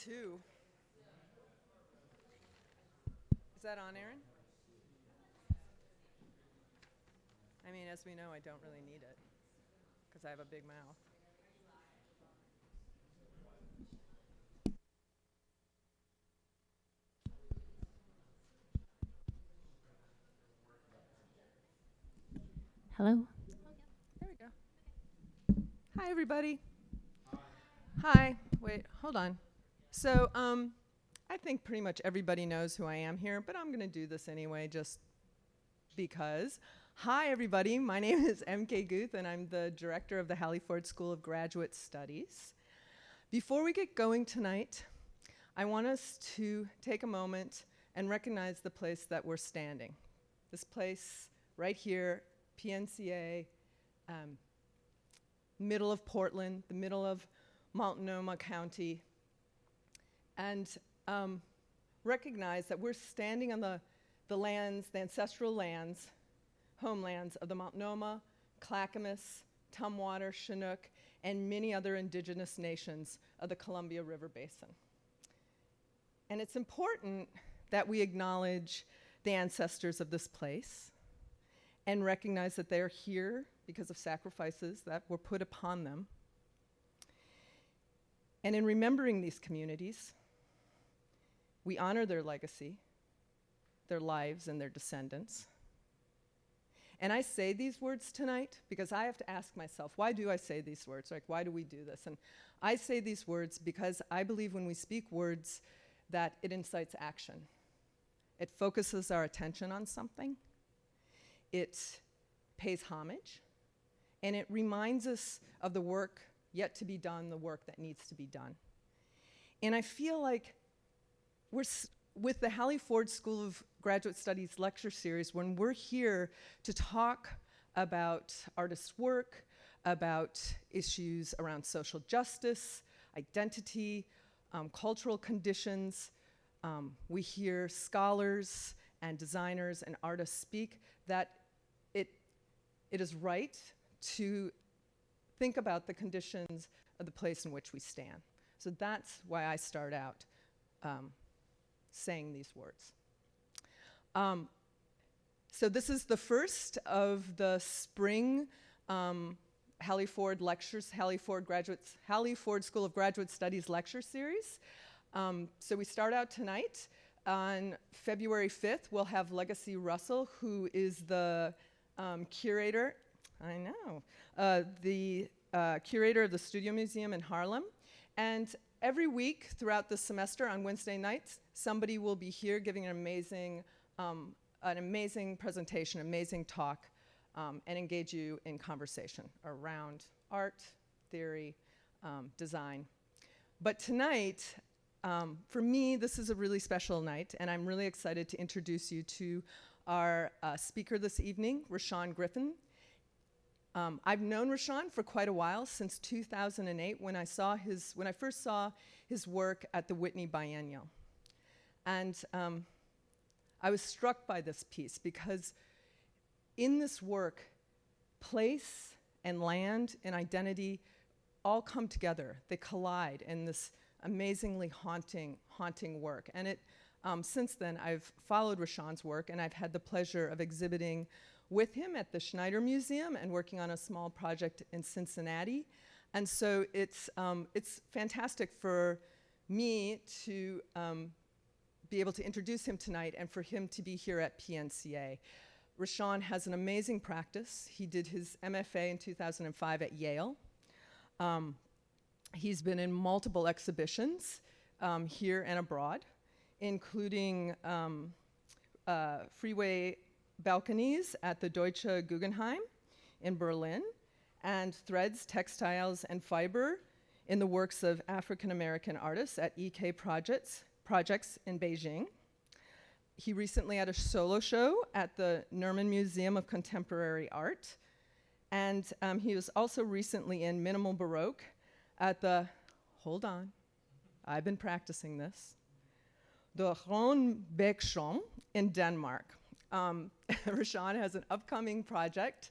2. Is that on, Aaron? I mean, as we know, I don't really need it because I have a big mouth. Hello. There we go. Hi, everybody. Hi. Wait, hold on. So, I think pretty much everybody knows who I am here, but I'm going to do this anyway just because. Hi, everybody. My name is M.K. Guth, and I'm the director of the Hallie Ford School of Graduate Studies. Before we get going tonight, I want us to take a moment and recognize the place that we're standing. This place right here, PNCA, middle of Portland, the middle of Multnomah County, and recognize that we're standing on the lands, the ancestral lands, homelands of the Multnomah, Clackamas, Tumwater, Chinook, and many other indigenous nations of the Columbia River Basin. And it's important that we acknowledge the ancestors of this place and recognize that they're here because of sacrifices that were put upon them. And in remembering these communities, we honor their legacy, their lives, and their descendants. And I say these words tonight because I have to ask myself, why do I say these words? Like, why do we do this? And I say these words because I believe when we speak words that it incites action. It focuses our attention on something. It pays homage. And it reminds us of the work yet to be done, the work that needs to be done. And I feel like with the Hallie Ford School of Graduate Studies lecture series, when we're here to talk about artists' work, about issues around social justice, identity, cultural conditions, we hear scholars and designers and artists speak, that it is right to think about the conditions of the place in which we stand. So that's why I start out saying these words. So this is the first of the spring Hallie Ford lectures, Hallie Ford School of Graduate Studies lecture series. So we start out tonight. On February 5th, we'll have Legacy Russell, who is the curator, the curator of the Studio Museum in Harlem. And every week throughout the semester on Wednesday nights, somebody will be here giving an amazing presentation, amazing talk, and engage you in conversation around art, theory, design. But tonight, for me, this is a really special night, and I'm really excited to introduce you to our speaker this evening, Rashon Griffin. I've known Rashon for quite a while, since 2008, when I first saw his work at the Whitney Biennial. And I was struck by this piece because in this work, place and land and identity all come together. They collide in this amazingly haunting work. And since then, I've followed Rashon's work, and I've had the pleasure of exhibiting with him at the Schneider Museum and working on a small project in Cincinnati. And so it's fantastic for me to be able to introduce him tonight and for him to be here at PNCA. Rashon has an amazing practice. He did his MFA in 2005 at Yale. He's been in multiple exhibitions here and abroad, including Freeway Balconies at the Deutsche Guggenheim in Berlin, and Threads, Textiles, and Fiber in the works of African-American artists at EK Projects in Beijing. He recently had a solo show at the Nerman Museum of Contemporary Art, and he was also recently in Minimal Baroque at the, hold on, I've been practicing this, the Rønbækshøj in Denmark. Rashon has an upcoming project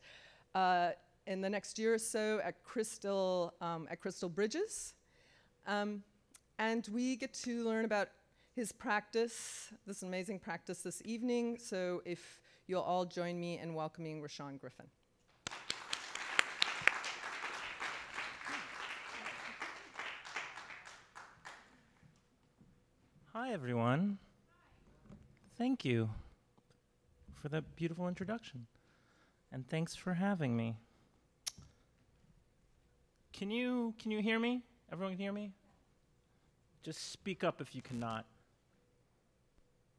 in the next year or so at Crystal Bridges. And we get to learn about his practice, this amazing practice this evening. So if you'll all join me in welcoming Rashawn Griffin. Hi, everyone. Thank you for that beautiful introduction. And thanks for having me. Can you hear me? Everyone can hear me? Just speak up if you cannot.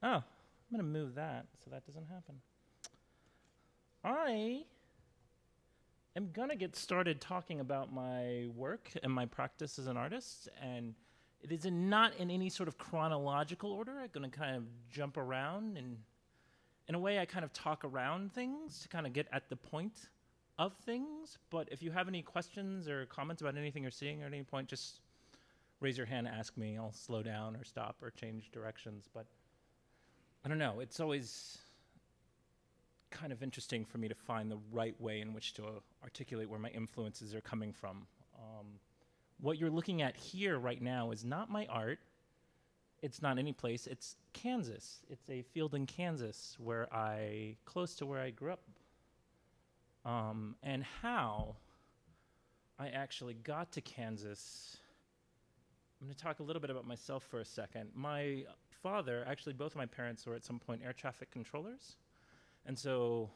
Oh, I'm going to move that so that doesn't happen. I am going to get started talking about my work and my practice as an artist, and it is not in any sort of chronological order. I'm going to kind of jump around, and in a way I kind of talk around things to kind of get at the point of things. But if you have any questions or comments about anything you're seeing at any point, just raise your hand and ask me. I'll slow down or stop or change directions. But I don't know. It's always kind of interesting for me to find the right way in which to articulate where my influences are coming from. What you're looking at here right now is not my art. It's not any place. It's Kansas. It's a field in Kansas close to where I grew up. And how I actually got to Kansas, I'm going to talk a little bit about myself for a second. My father, actually both of my parents were at some point air traffic controllers. And so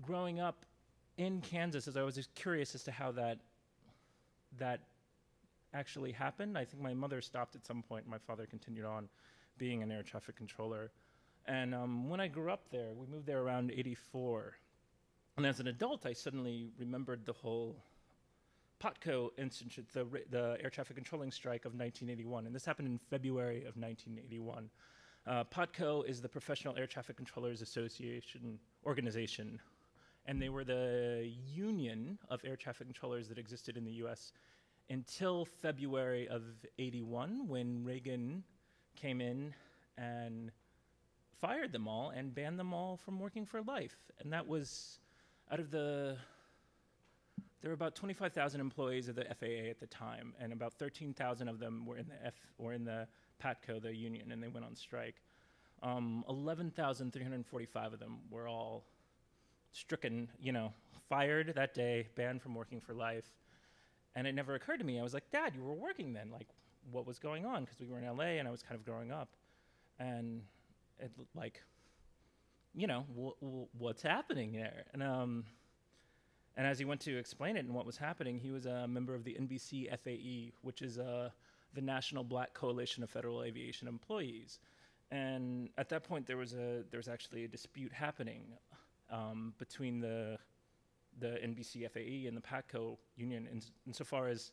growing up in Kansas, as I was just curious as to how that actually happened. I think my mother stopped at some point. My father continued on being an air traffic controller. And when I grew up there, we moved there around '84. And as an adult, I suddenly remembered the whole POTCO incident, the air traffic controlling strike of 1981. And this happened in February of 1981. POTCO is the Professional Air Traffic Controllers Association organization. And they were the union of air traffic controllers that existed in the US until February of '81, when Reagan came in and fired them all and banned them all from working for life. And that was out of there were about 25,000 employees of the FAA at the time, and about 13,000 of them were in the PATCO, the union, and they went on strike. 11,345 of them were all stricken, fired that day, banned from working for life. And it never occurred to me. I was like, Dad, you were working then. Like, what was going on? Because we were in LA and I was kind of growing up. And it what's happening there? And as he went to explain it and what was happening, he was a member of the NBC FAE, which is the National Black Coalition of Federal Aviation Employees. And at that point, there was actually a dispute happening between the NBC FAE and the PATCO union, insofar as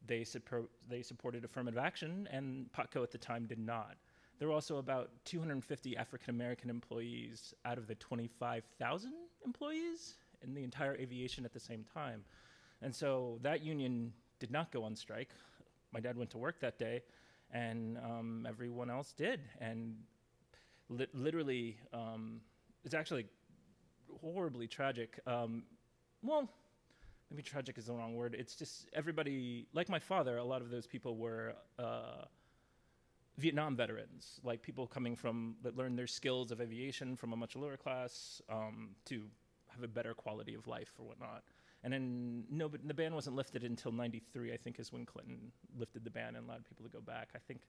they supported affirmative action, and PATCO at the time did not. There were also about 250 African-American employees out of the 25,000 employees in the entire aviation at the same time. And so that union did not go on strike. My dad went to work that day, and everyone else did. And literally, it's actually horribly tragic. Well, maybe tragic is the wrong word. It's just everybody, like my father, a lot of those people were Vietnam veterans, like people coming from that learned their skills of aviation from a much lower class to have a better quality of life or whatnot. And then the ban wasn't lifted until '93, I think, is when Clinton lifted the ban and allowed people to go back. I think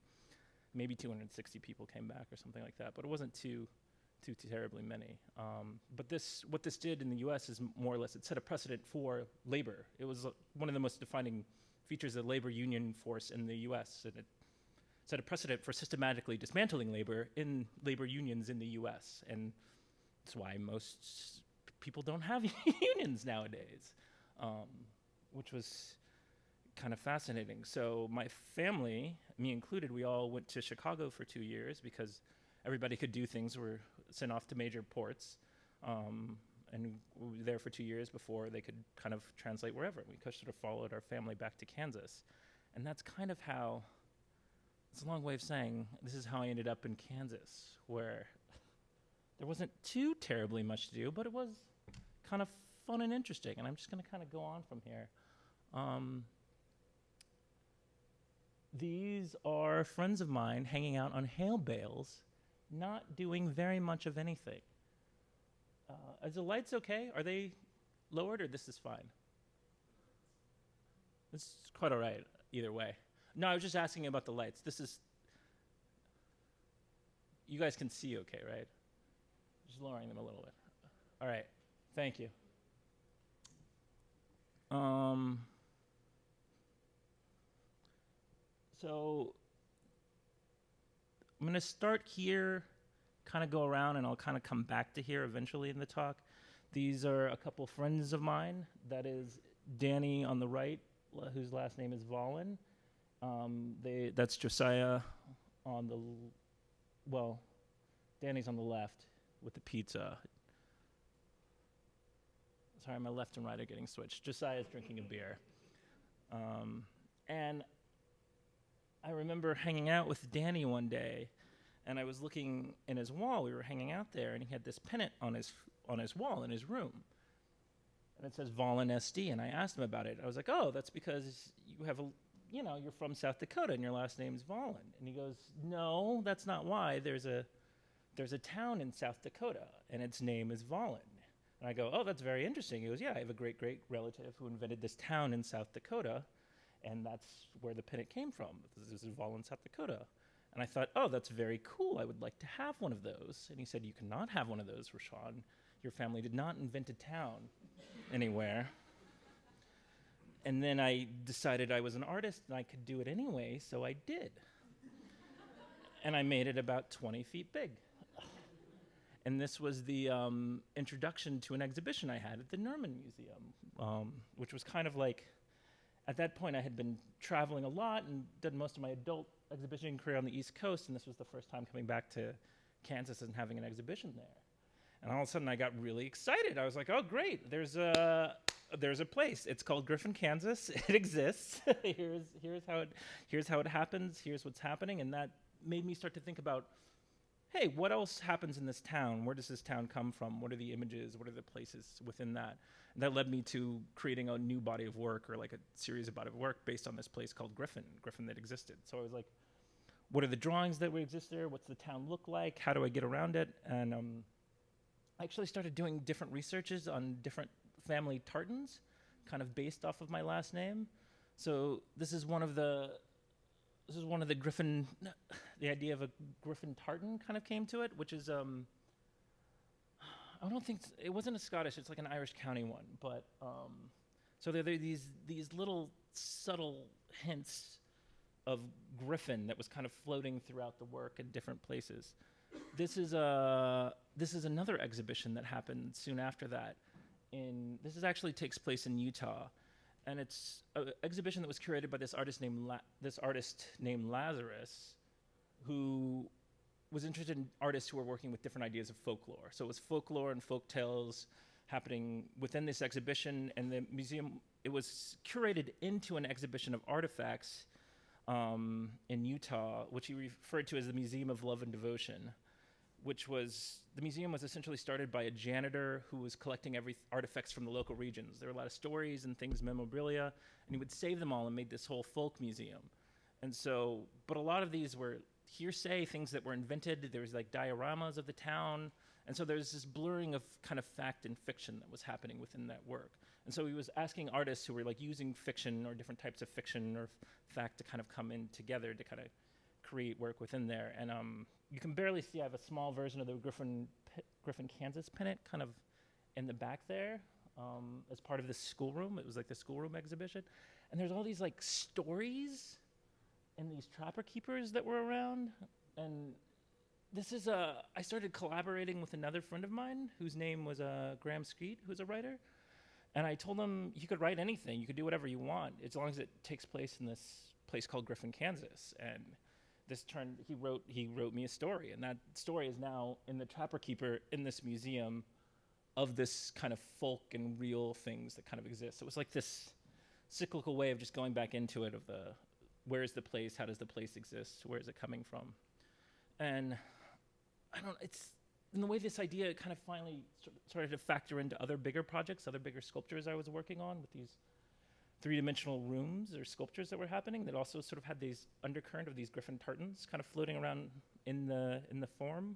maybe 260 people came back or something like that, but it wasn't too terribly many. But what this did in the U.S. is more or less it set a precedent for labor. It was one of the most defining features of the labor union force in the U.S. And it set a precedent for systematically dismantling labor in labor unions in the U.S. And that's why most people don't have unions nowadays, which was kind of fascinating. So my family, me included, we all went to Chicago for 2 years because everybody could do things, were sent off to major ports, and we were there for 2 years before they could kind of translate wherever. We sort of followed our family back to Kansas. And that's kind of how, it's a long way of saying, this is how I ended up in Kansas, where there wasn't too terribly much to do, but it was kind of fun and interesting. And I'm just going to kind of go on from here. These are friends of mine hanging out on hail bales, not doing very much of anything. Is the lights okay? Are they lowered or this is fine? This is quite all right either way. No, I was just asking about the lights. You guys can see okay, right? Just lowering them a little bit. All right, thank you. So I'm gonna start here, kind of go around, and I'll kind of come back to here eventually in the talk. These are a couple friends of mine. That is Danny on the right, whose last name is Volin. That's Josiah on the, Danny's on the left with the pizza. Sorry, my left and right are getting switched. Josiah's drinking a beer. And I remember hanging out with Danny one day, and I was looking in his wall. We were hanging out there, and he had this pennant on his wall in his room. And it says Volin SD, and I asked him about it. I was like, oh, that's because you have you're from South Dakota, and your last name's Volin. And he goes, no, that's not why. There's a town in South Dakota, and its name is Volin. And I go, oh, that's very interesting. He goes, yeah, I have a great-great relative who invented this town in South Dakota, and that's where the pennant came from. This is Volin, South Dakota. And I thought, oh, that's very cool. I would like to have one of those. And he said, you cannot have one of those, Rashon. Your family did not invent a town anywhere. And then I decided I was an artist and I could do it anyway, so I did. And I made it about 20 feet big. And this was the introduction to an exhibition I had at the Nerman Museum, which was kind of like, at that point I had been traveling a lot and done most of my adult exhibition career on the East Coast, and this was the first time coming back to Kansas and having an exhibition there. And all of a sudden I got really excited. I was like, oh great, there's a place. It's called Griffin, Kansas. It exists. here's how it happens. Here's what's happening. And that made me start to think about, hey, what else happens in this town? Where does this town come from? What are the images? What are the places within that? And that led me to creating a new body of work, or like a series of body of work based on this place called Griffin that existed. So I was like, what are the drawings that would exist there? What's the town look like? How do I get around it? And I actually started doing different researches on different family tartans, kind of based off of my last name. So this is one of the Griffin, the idea of a Griffin tartan kind of came to it, which is, I don't think, it wasn't a Scottish, it's like an Irish county one, but, so there are these little subtle hints of Griffin that was kind of floating throughout the work in different places. This is another exhibition that happened soon after that. This actually takes place in Utah. And it's an exhibition that was curated by this artist named Lazarus, who was interested in artists who were working with different ideas of folklore. So it was folklore and folk tales happening within this exhibition, and the museum, it was curated into an exhibition of artifacts in Utah, which he referred to as the Museum of Love and Devotion, the museum was essentially started by a janitor who was collecting artifacts from the local regions. There were a lot of stories and things, memorabilia, and he would save them all and made this whole folk museum. And so, but a lot of these were hearsay, things that were invented. There was like dioramas of the town. And so there's this blurring of kind of fact and fiction that was happening within that work. And so he was asking artists who were like using fiction or different types of fiction or fact to kind of come in together to kind of create work within there. And you can barely see, I have a small version of the Griffin, Kansas pennant kind of in the back there as part of the schoolroom. It was like the schoolroom exhibition. And there's all these like stories and these trapper keepers that were around. And this is I started collaborating with another friend of mine whose name was Graham Skeet, who's a writer. And I told him you could write anything. You could do whatever you want as long as it takes place in this place called Griffin, Kansas. And he wrote me a story, and that story is now in the Trapper Keeper in this museum of this kind of folk and real things that kind of exist. So it was like this cyclical way of just going back into it of where is the place, how does the place exist, where is it coming from? And it's in the way this idea kind of finally started to factor into other bigger projects, other bigger sculptures I was working on with these three-dimensional rooms or sculptures that were happening that also sort of had these undercurrent of these Griffin tartans kind of floating around in the form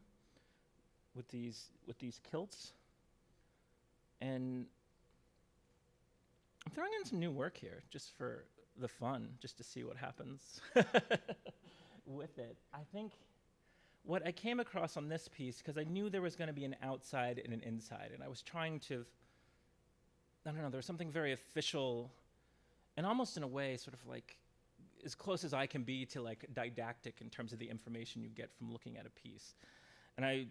with these kilts. And I'm throwing in some new work here just for the fun, just to see what happens with it. I think what I came across on this piece, because I knew there was going to be an outside and an inside, and I was trying to, I don't know, there was something very official and almost in a way sort of like as close as I can be to like didactic in terms of the information you get from looking at a piece. And I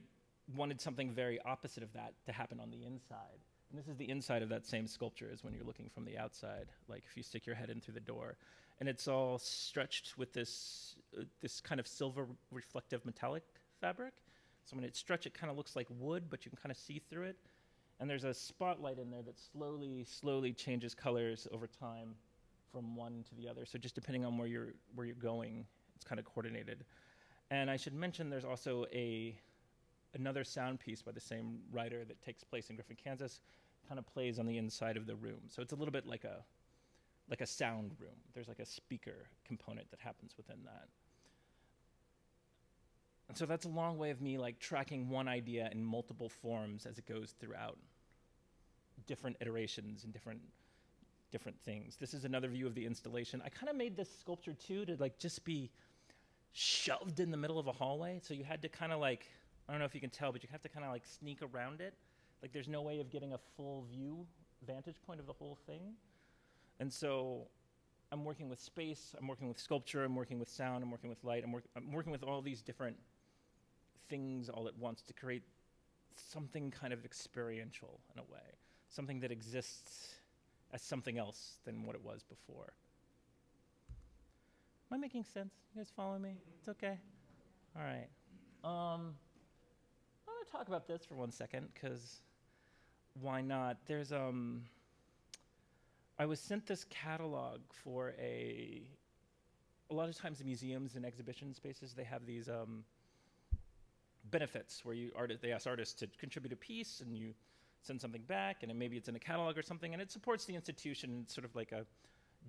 wanted something very opposite of that to happen on the inside. And this is the inside of that same sculpture as when you're looking from the outside, like if you stick your head in through the door. And it's all stretched with this kind of silver reflective metallic fabric. So when it's stretched, it kind of looks like wood, but you can kind of see through it. And there's a spotlight in there that slowly changes colors over time from one to the other. So just depending on where you're going, it's kind of coordinated. And I should mention there's also another sound piece by the same writer that takes place in Griffin, Kansas, kind of plays on the inside of the room. So it's a little bit like a sound room. There's like a speaker component that happens within that. And so that's a long way of me like tracking one idea in multiple forms as it goes throughout different iterations and different things. This is another view of the installation. I kind of made this sculpture too to like just be shoved in the middle of a hallway. So you had to kind of like, I don't know if you can tell, but you have to kind of like sneak around it. Like there's no way of getting a full view, vantage point of the whole thing. And so I'm working with space, I'm working with sculpture, I'm working with sound, I'm working with light, I'm working with all these different things all at once to create something kind of experiential in a way, something that exists as something else than what it was before. Am I making sense? You guys follow me? It's okay? All right. I want to talk about this for 1 second, because why not? There's I was sent this catalog for a lot of times in museums and exhibition spaces, they have these benefits where they ask artists to contribute a piece and you send something back, and maybe it's in a catalog or something, and it supports the institution. It's sort of like a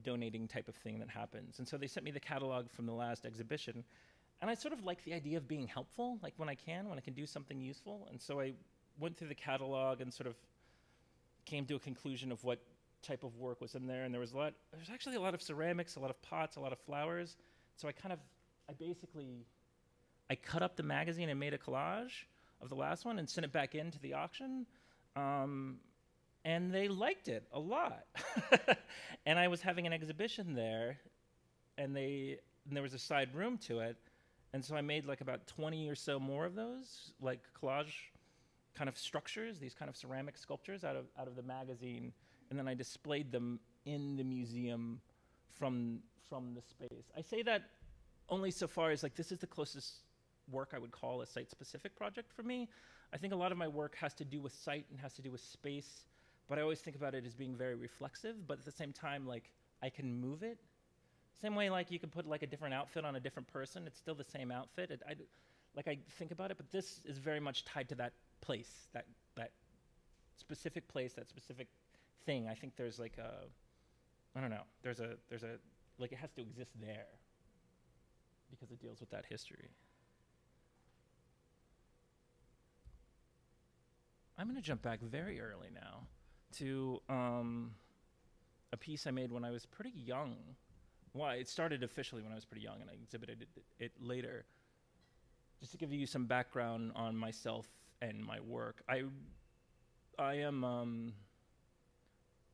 donating type of thing that happens. And so they sent me the catalog from the last exhibition, and I sort of like the idea of being helpful, like when I can do something useful. And so I went through the catalog and sort of came to a conclusion of what type of work was in there. And there's actually a lot of ceramics, a lot of pots, a lot of flowers. So I cut up the magazine and made a collage of the last one and sent it back into the auction. And they liked it a lot. And I was having an exhibition there, and there was a side room to it. And so I made like about 20 or so more of those, like collage kind of structures, these kind of ceramic sculptures out of the magazine. And then I displayed them in the museum from the space. I say that only so far as like this is the closest work I would call a site-specific project for me. I think a lot of my work has to do with site and has to do with space, but I always think about it as being very reflexive, but at the same time, like, I can move it. Same way, like, you can put, like, a different outfit on a different person. It's still the same outfit. I think about it, but this is very much tied to that place, that specific place, that specific thing. I think there's, like, I don't know, there's a, like, it has to exist there because it deals with that history. I'm going to jump back very early now to a piece I made when I was pretty young. Well, it started officially when I was pretty young, and I exhibited it later. Just to give you some background on myself and my work, I am.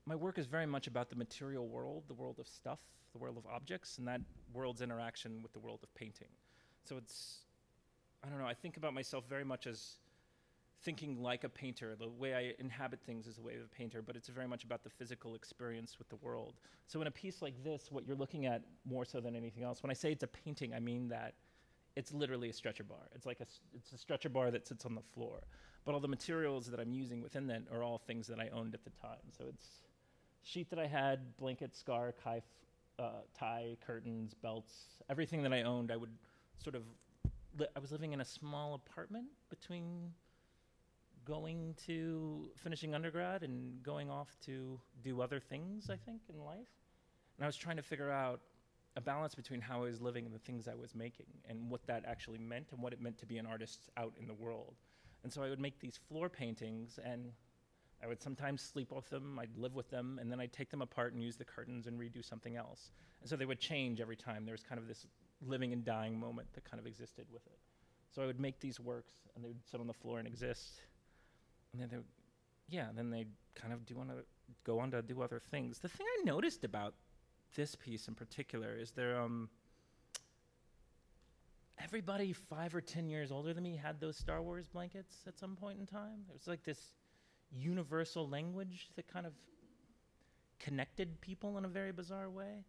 My work is very much about the material world, the world of stuff, the world of objects, and that world's interaction with the world of painting. So it's, I don't know, I think about myself very much as thinking like a painter. The way I inhabit things is the way of a painter, but it's very much about the physical experience with the world. So in a piece like this, what you're looking at more so than anything else, when I say it's a painting, I mean that it's literally a stretcher bar. It's like it's a stretcher bar that sits on the floor. But all the materials that I'm using within that are all things that I owned at the time. So it's sheet that I had, blanket, scarf, tie, curtains, belts, everything that I owned. I would sort of, I was living in a small apartment between going to finishing undergrad and going off to do other things, I think, in life. And I was trying to figure out a balance between how I was living and the things I was making, and what that actually meant, and what it meant to be an artist out in the world. And so I would make these floor paintings, and I would sometimes sleep with them, I'd live with them, and then I'd take them apart and use the curtains and redo something else. And so they would change every time. There was kind of this living and dying moment that kind of existed with it. So I would make these works, and they would sit on the floor and exist. And then then they'd kind of go on to do other things. The thing I noticed about this piece in particular is everybody 5 or 10 years older than me had those Star Wars blankets at some point in time. It was like this universal language that kind of connected people in a very bizarre way.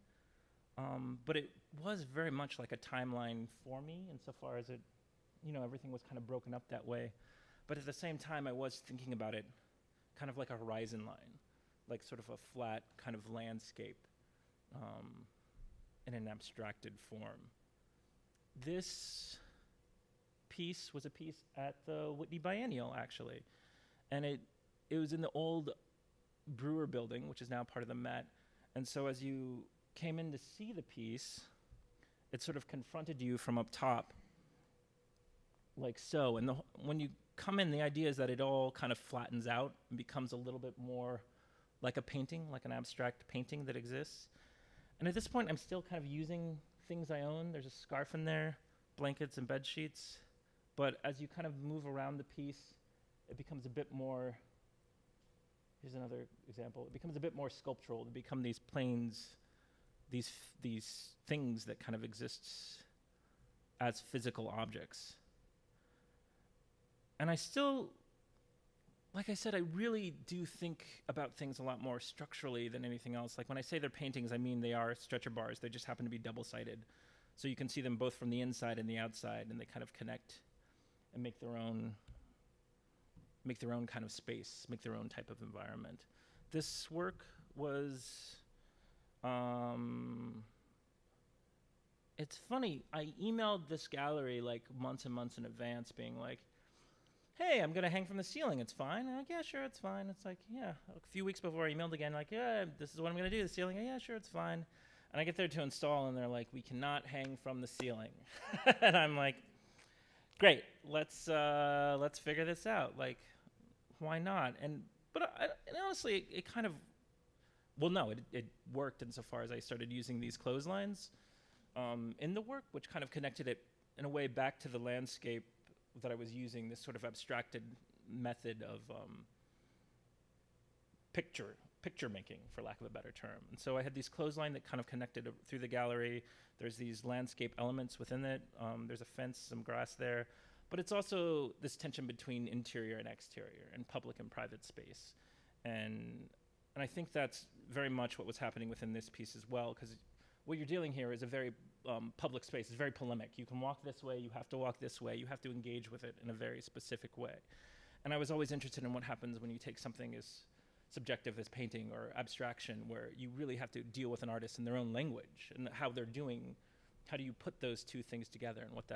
But it was very much like a timeline for me, insofar as it, everything was kind of broken up that way. But at the same time, I was thinking about it kind of like a horizon line, like sort of a flat kind of landscape in an abstracted form. This piece was a piece at the Whitney Biennial, actually. And it was in the old Brewer building, which is now part of the Met. And so as you came in to see the piece, it sort of confronted you from up top, like so. And when you come in, the idea is that it all kind of flattens out and becomes a little bit more like a painting, like an abstract painting that exists. And at this point, I'm still kind of using things I own. There's a scarf in there, blankets and bed sheets. But as you kind of move around the piece, it becomes a bit more, here's another example, it becomes a bit more sculptural. They become these planes, these things that kind of exist as physical objects. And I still, like I said, I really do think about things a lot more structurally than anything else. Like when I say they're paintings, I mean they are stretcher bars. They just happen to be double-sided. So you can see them both from the inside and the outside, and they kind of connect and make their own kind of space, make their own type of environment. This work was, it's funny, I emailed this gallery like months and months in advance being like, hey, I'm gonna hang from the ceiling, it's fine. I'm like, yeah, sure, it's fine. It's like, yeah, a few weeks before I emailed again, like, yeah, this is what I'm gonna do, the ceiling, yeah, sure, it's fine. And I get there to install, and they're like, we cannot hang from the ceiling. And I'm like, great, let's figure this out. Like, why not? And honestly, it kind of, well, no, it worked insofar as I started using these clotheslines in the work, which kind of connected it in a way back to the landscape that I was using, this sort of abstracted method of picture making, for lack of a better term. And so I had these clothesline that kind of connected through the gallery. There's these landscape elements within it. There's a fence, some grass there. But it's also this tension between interior and exterior, and public and private space. And I think that's very much what was happening within this piece as well, because what you're dealing here is a very public space. It's very polemic. You can walk this way, you have to walk this way, you have to engage with it in a very specific way. And I was always interested in what happens when you take something as subjective as painting or abstraction, where you really have to deal with an artist in their own language and how they're doing, how do you put those two things together, and what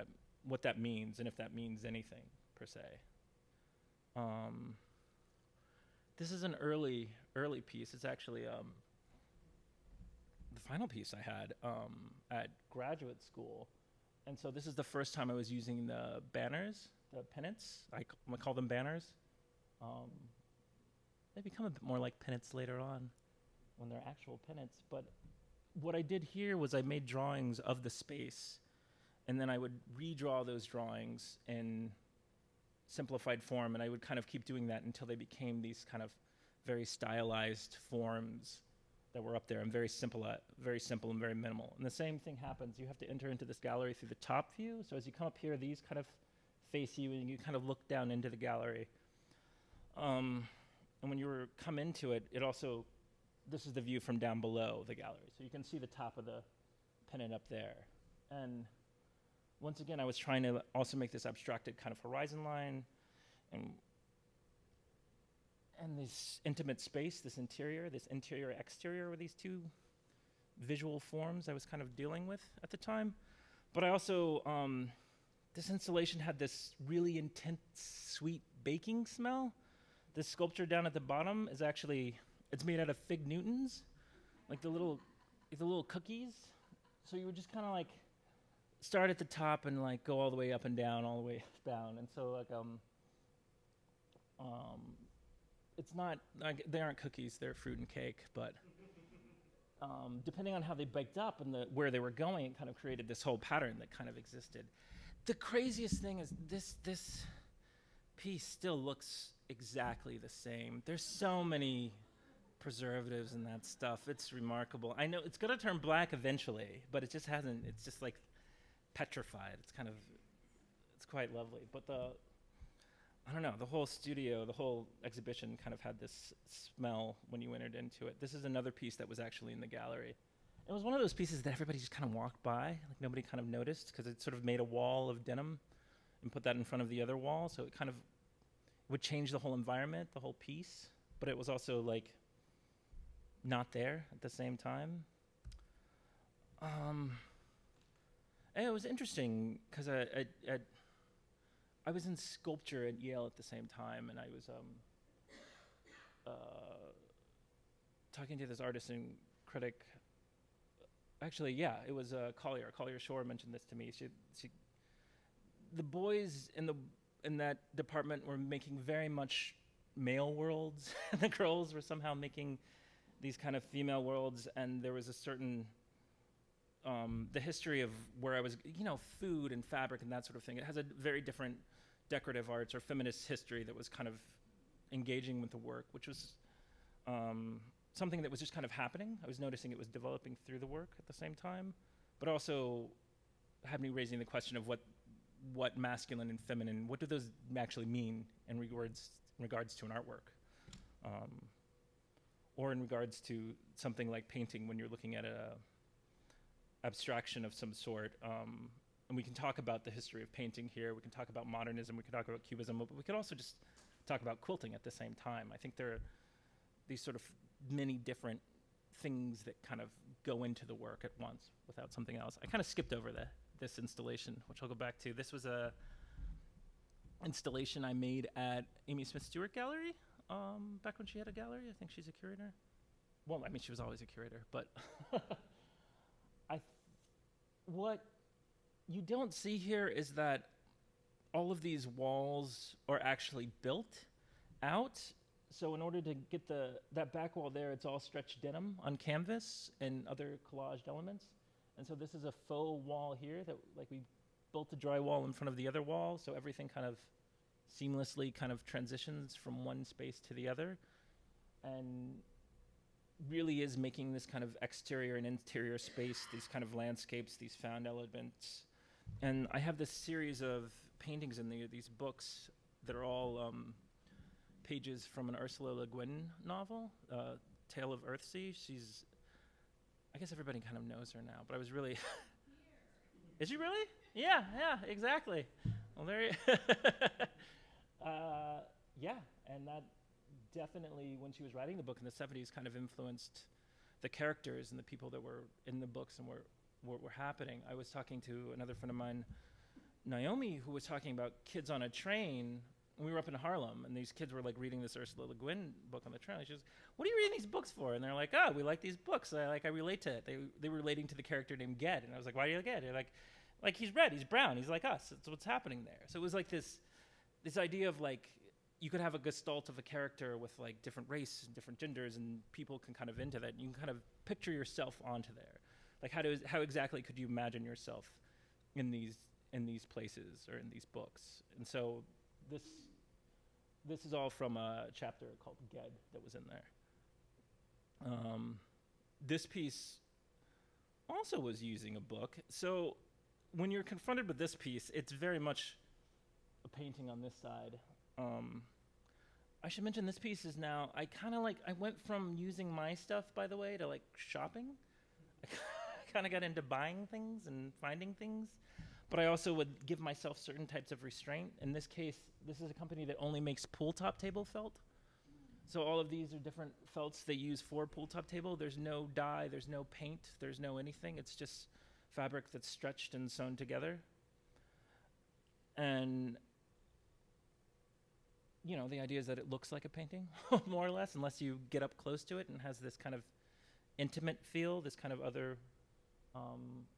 that means, and if that means anything per se. This is an early piece. It's actually the final piece I had at graduate school. And so this is the first time I was using the banners, the pennants. I call them banners. They become a bit more like pennants later on when they're actual pennants. But what I did here was I made drawings of the space, and then I would redraw those drawings in simplified form, and I would kind of keep doing that until they became these kind of very stylized forms that were up there, and very simple and very minimal. And the same thing happens. You have to enter into this gallery through the top view. So as you come up here, these kind of face you, and you kind of look down into the gallery. And when you come into it, this is the view from down below the gallery. So you can see the top of the pennant up there. And once again, I was trying to also make this abstracted kind of horizon line, and this intimate space, this interior-exterior were these two visual forms I was kind of dealing with at the time. But I also, this installation had this really intense, sweet baking smell. This sculpture down at the bottom is actually, it's made out of fig Newtons, like the little the little cookies. So you would just kind of like start at the top and like go all the way up and down, all the way down. And so like it's not like they aren't cookies; they're fruit and cake. But depending on how they baked up and where they were going, it kind of created this whole pattern that kind of existed. The craziest thing is this piece still looks exactly the same. There's so many preservatives and that stuff. It's remarkable. I know it's going to turn black eventually, but it just hasn't. It's just like petrified. It's quite lovely. But I don't know, the whole studio, the whole exhibition kind of had this smell when you entered into it. This is another piece that was actually in the gallery. It was one of those pieces that everybody just kind of walked by, like nobody kind of noticed, because it sort of made a wall of denim and put that in front of the other wall, so it kind of would change the whole environment, the whole piece, but it was also like not there at the same time. And it was interesting because I was in sculpture at Yale at the same time, and I was talking to this artist and critic. Actually, yeah, it was Collier. Collier Shore mentioned this to me. The boys in that department were making very much male worlds, and the girls were somehow making these kind of female worlds, and there was a certain the history of where I was, food and fabric and that sort of thing. It has a very different decorative arts or feminist history that was kind of engaging with the work, which was something that was just kind of happening. I was noticing it was developing through the work at the same time, but also had me raising the question of what masculine and feminine, what do those actually mean in regards to an artwork? Or in regards to something like painting when you're looking at a abstraction of some sort. And we can talk about the history of painting here, we can talk about modernism, we can talk about cubism, but we could also just talk about quilting at the same time. I think there are these sort of many different things that kind of go into the work at once without something else. I kind of skipped over this installation, which I'll go back to. This was a installation I made at Amy Smith Stewart Gallery back when she had a gallery. I think she's a curator. Well, I mean, she was always a curator, but what you don't see here is that all of these walls are actually built out. So in order to get that back wall there, it's all stretched denim on canvas and other collaged elements. And so this is a faux wall here that we built a drywall in front of the other wall, so everything kind of seamlessly kind of transitions from one space to the other, and really is making this kind of exterior and interior space, these kind of landscapes, these found elements. And I have this series of paintings in these books that are all pages from an Ursula Le Guin novel, Tale of Earthsea. I guess everybody kind of knows her now, but I was really... Is she really? Yeah, exactly. Well, there you... yeah, and that definitely, when she was writing the book in the 70s, kind of influenced the characters and the people that were in the books and what were happening. I was talking to another friend of mine, Naomi, who was talking about kids on a train. And we were up in Harlem, and these kids were like reading this Ursula Le Guin book on the train. She goes, "What are you reading these books for?" And they're like, "Oh, we like these books. I relate to it." They were relating to the character named Ged, and I was like, "Why do you like Ged?" They're like he's red, he's brown, he's like us. That's what's happening there. So it was like this idea of like you could have a gestalt of a character with like different race and different genders, and people can kind of into that. And you can kind of picture yourself onto there. Like how exactly could you imagine yourself in these places or in these books? And so this is all from a chapter called Ged that was in there. This piece also was using a book. So when you're confronted with this piece, it's very much a painting on this side. I should mention this piece is now, I went from using my stuff, by the way, to like shopping. I kind of got into buying things and finding things, but I also would give myself certain types of restraint. In this case, this is a company that only makes pool top table felt. So all of these are different felts they use for pool top table. There's no dye, there's no paint, there's no anything. It's just fabric that's stretched and sewn together. And the idea is that it looks like a painting, more or less, unless you get up close to it and has this kind of intimate feel, this kind of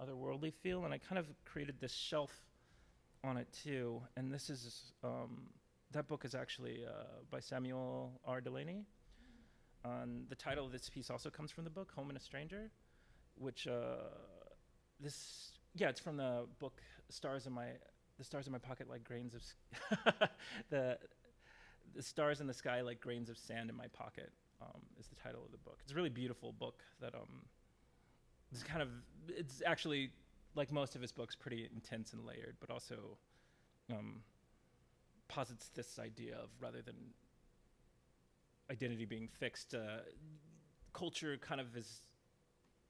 otherworldly feel, and I kind of created this shelf on it too. And this is that book is actually by Samuel R. Delaney. The title of this piece also comes from the book Home and a Stranger, which it's from the book The Stars in My Pocket Like Grains of the Stars in the Sky Like Grains of Sand in My Pocket is the title of the book. It's a really beautiful book that it's actually, like most of his books, pretty intense and layered, but also posits this idea of, rather than identity being fixed, culture kind of is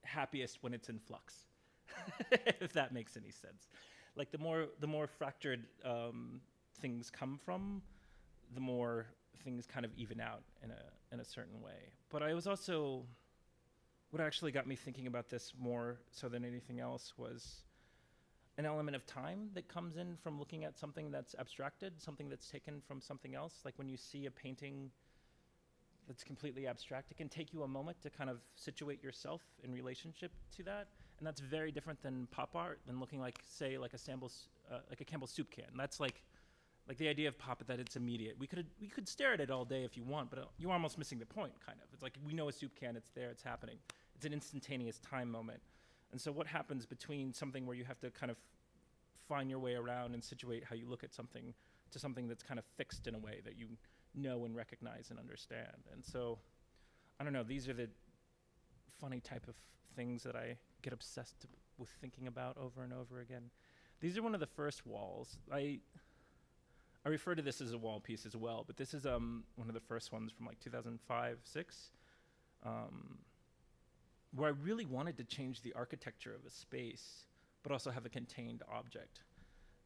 happiest when it's in flux, if that makes any sense. Like the more fractured things come from, the more things kind of even out in a certain way. But I was also, what actually got me thinking about this more so than anything else was an element of time that comes in from looking at something that's abstracted, something that's taken from something else. Like when you see a painting that's completely abstract, it can take you a moment to kind of situate yourself in relationship to that. And that's very different than pop art, than looking like, say, like a Campbell's soup can. That's like the idea of pop, that it's immediate. We could stare at it all day if you want, but you're almost missing the point, kind of. It's like, we know a soup can, it's there, it's happening. It's an instantaneous time moment. And so what happens between something where you have to kind of find your way around and situate how you look at something to something that's kind of fixed in a way that you know and recognize and understand. And so, I don't know, these are the funny type of things that I get obsessed with thinking about over and over again. These are one of the first walls. I refer to this as a wall piece as well, but this is one of the first ones from like 2005, 6, where I really wanted to change the architecture of a space, but also have a contained object.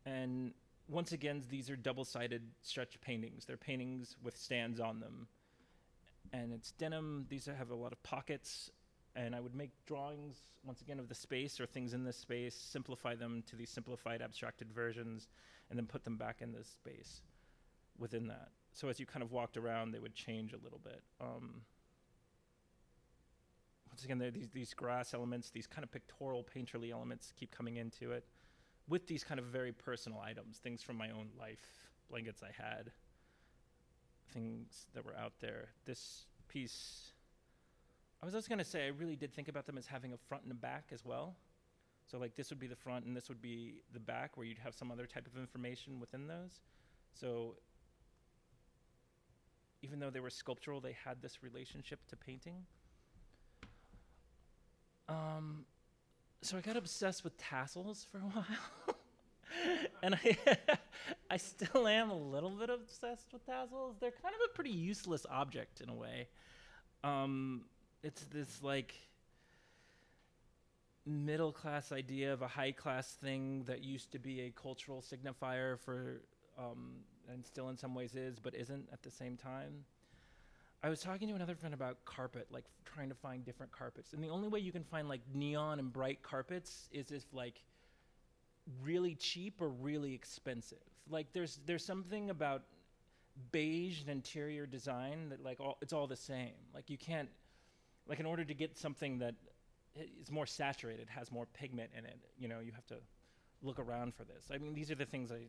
And once again, these are double-sided stretch paintings. They're paintings with stands on them. And it's denim. These have a lot of pockets. And I would make drawings, once again, of the space or things in this space, simplify them to these simplified, abstracted versions, and then put them back in this space within that. So as you kind of walked around, they would change a little bit. Once again, there are these grass elements, these kind of pictorial, painterly elements keep coming into it, with these kind of very personal items, things from my own life, blankets I had, things that were out there. This piece, I was just going to say, I really did think about them as having a front and a back as well. So like this would be the front and this would be the back, where you'd have some other type of information within those. So even though they were sculptural, they had this relationship to painting. So I got obsessed with tassels for a while. And I still am a little bit obsessed with tassels. They're kind of a pretty useless object in a way. It's this like middle class idea of a high class thing that used to be a cultural signifier for, and still in some ways is, but isn't at the same time. I was talking to another friend about carpet, like trying to find different carpets. And the only way you can find like neon and bright carpets is if like really cheap or really expensive. Like there's something about beige and interior design that like it's all the same. Like you can't, like in order to get something that is more saturated, has more pigment in it, you have to look around for this. I mean, these are the things I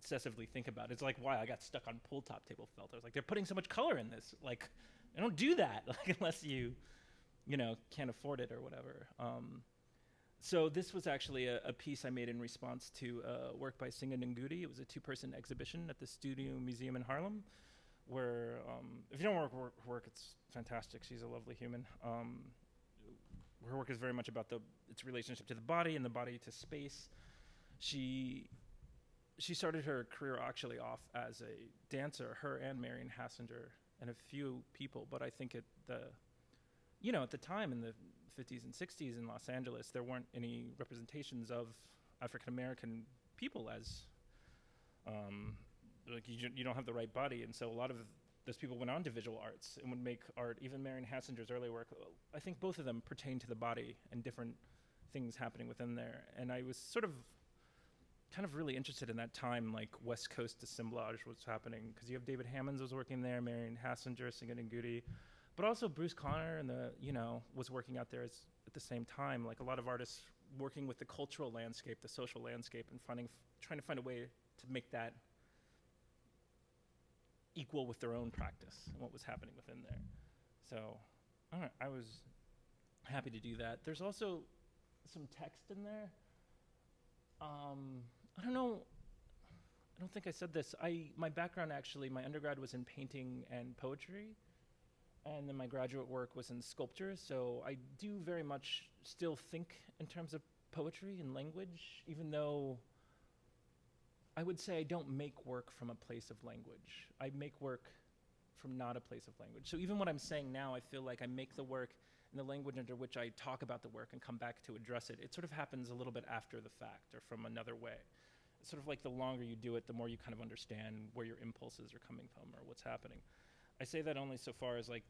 obsessively think about. It's like why I got stuck on pull top table felt. I was like, they're putting so much color in this. Like, I don't do that, like unless you can't afford it or whatever. So this was actually a piece I made in response to work by Singa Ngudi. It was a 2-person exhibition at the Studio Museum in Harlem, where if you don't know her work, it's fantastic. She's a lovely human. Her work is very much about its relationship to the body and the body to space. She started her career actually off as a dancer, her and Marion Hassinger and a few people, but I think at the time in the 50s and 60s in Los Angeles, there weren't any representations of African-American people as, like you don't have the right body, and so a lot of those people went on to visual arts and would make art. Even Marion Hassinger's early work, I think both of them pertain to the body and different things happening within there, and I was sort of kind of really interested in that time, like West Coast assemblage was happening, because you have David Hammonds was working there, Marion Hassinger, Singa Ngudi, But also Bruce Conner and was working out there at the same time, like a lot of artists working with the cultural landscape, the social landscape, and trying to find a way to make that equal with their own practice and what was happening within there. So I was happy to do that. There's also some text in there. I don't know. I don't think I said this. My background actually, my undergrad was in painting and poetry, and then my graduate work was in sculpture. So I do very much still think in terms of poetry and language, even though I would say I don't make work from a place of language. I make work from not a place of language. So even what I'm saying now, I feel like I make the work in the language under which I talk about the work and come back to address it. It sort of happens a little bit after the fact or from another way. It's sort of like the longer you do it, the more you kind of understand where your impulses are coming from or what's happening. I say that only so far as like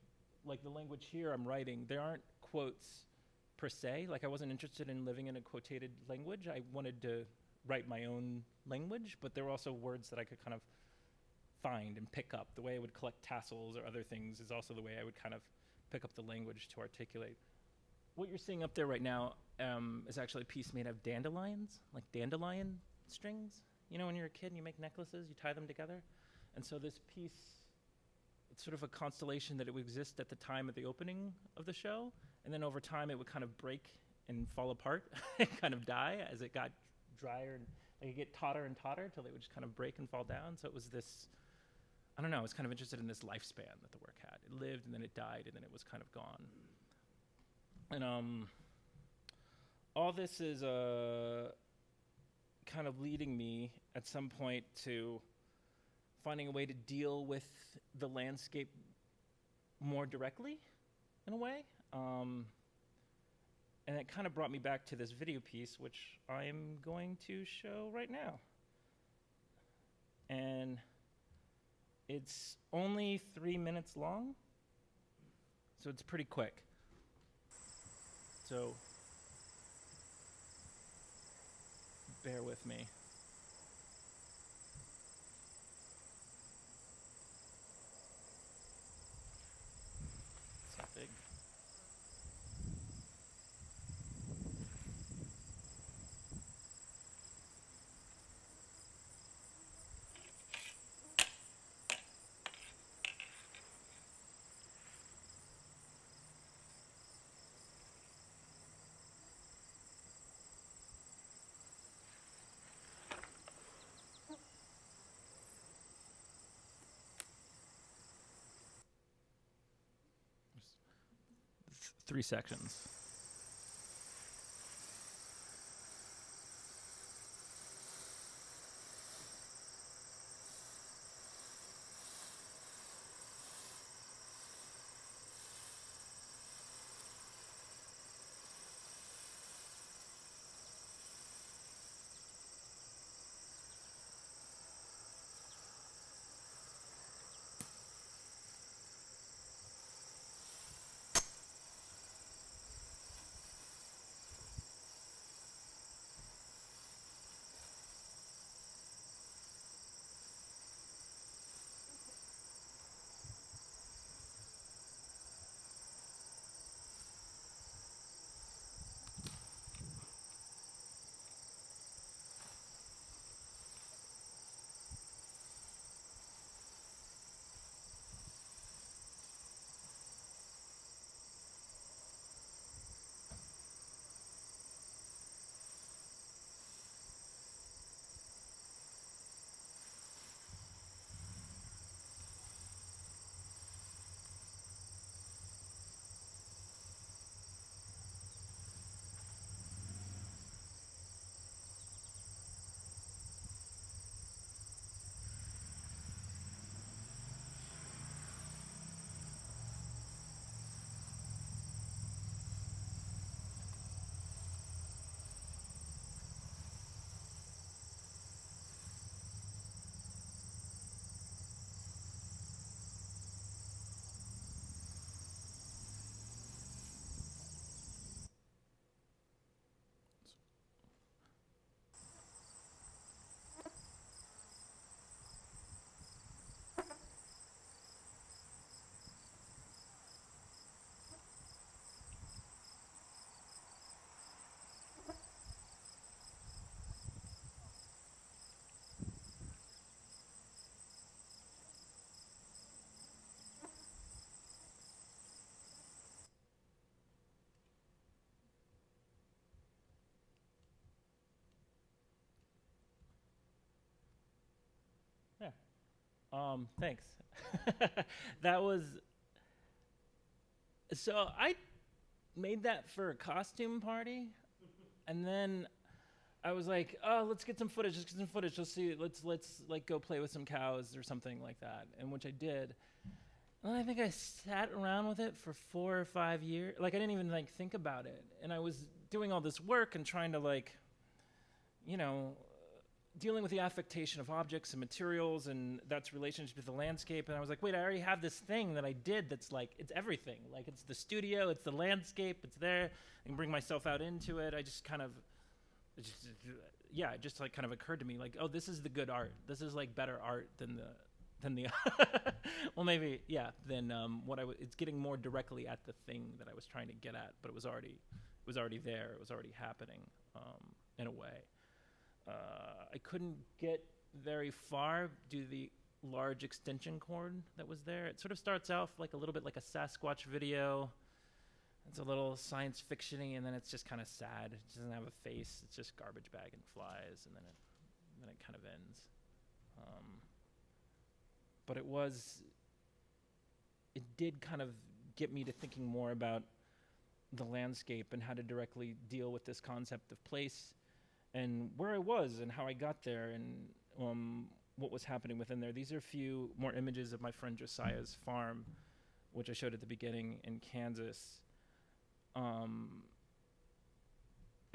the language here I'm writing, there aren't quotes per se. Like I wasn't interested in living in a quotated language. I wanted to write my own language, but there were also words that I could kind of find and pick up. The way I would collect tassels or other things is also the way I would kind of pick up the language to articulate. What you're seeing up there right now is actually a piece made of dandelions, like dandelion strings. You know, when you're a kid and you make necklaces, you tie them together. And so this piece, it's sort of a constellation that it would exist at the time of the opening of the show, and then over time it would kind of break and fall apart and kind of die as it got drier, and like it get taller and taller till they would just kind of break and fall down. So it was this, I don't know, I was kind of interested in this lifespan that the work had. It lived and then it died and then it was kind of gone. And all this is kind of leading me at some point to finding a way to deal with the landscape more directly, in a way. And it kind of brought me back to this video piece, which I'm going to show right now. And it's only 3 minutes long, so it's pretty quick. So bear with me. It's not big. Three sections. Thanks. That was, so I made that for a costume party, and then I was like, oh, let's get some footage. Let's get some footage. Let's see. Let's like go play with some cows or something like that. And which I did. And I think I sat around with it for 4 or 5 years. Like I didn't even like think about it. And I was doing all this work and trying to like, you know, dealing with the affectation of objects and materials and that's relationship to the landscape. And I was like, wait, I already have this thing that I did that's like, it's everything. Like it's the studio, it's the landscape, it's there. I can bring myself out into it. I just kind of, it just like kind of occurred to me like, oh, this is the good art. This is like better art than the well, maybe, yeah, than it's getting more directly at the thing that I was trying to get at, but it was already there. It was already happening in a way. I couldn't get very far due to the large extension cord that was there. It sort of starts off like a little bit like a Sasquatch video. It's a little science fiction-y, and then it's just kind of sad. It doesn't have a face. It's just garbage bag and flies, and then it kind of ends. But it did kind of get me to thinking more about the landscape and how to directly deal with this concept of place and where I was and how I got there and what was happening within there. These are a few more images of my friend Josiah's farm, which I showed at the beginning in Kansas.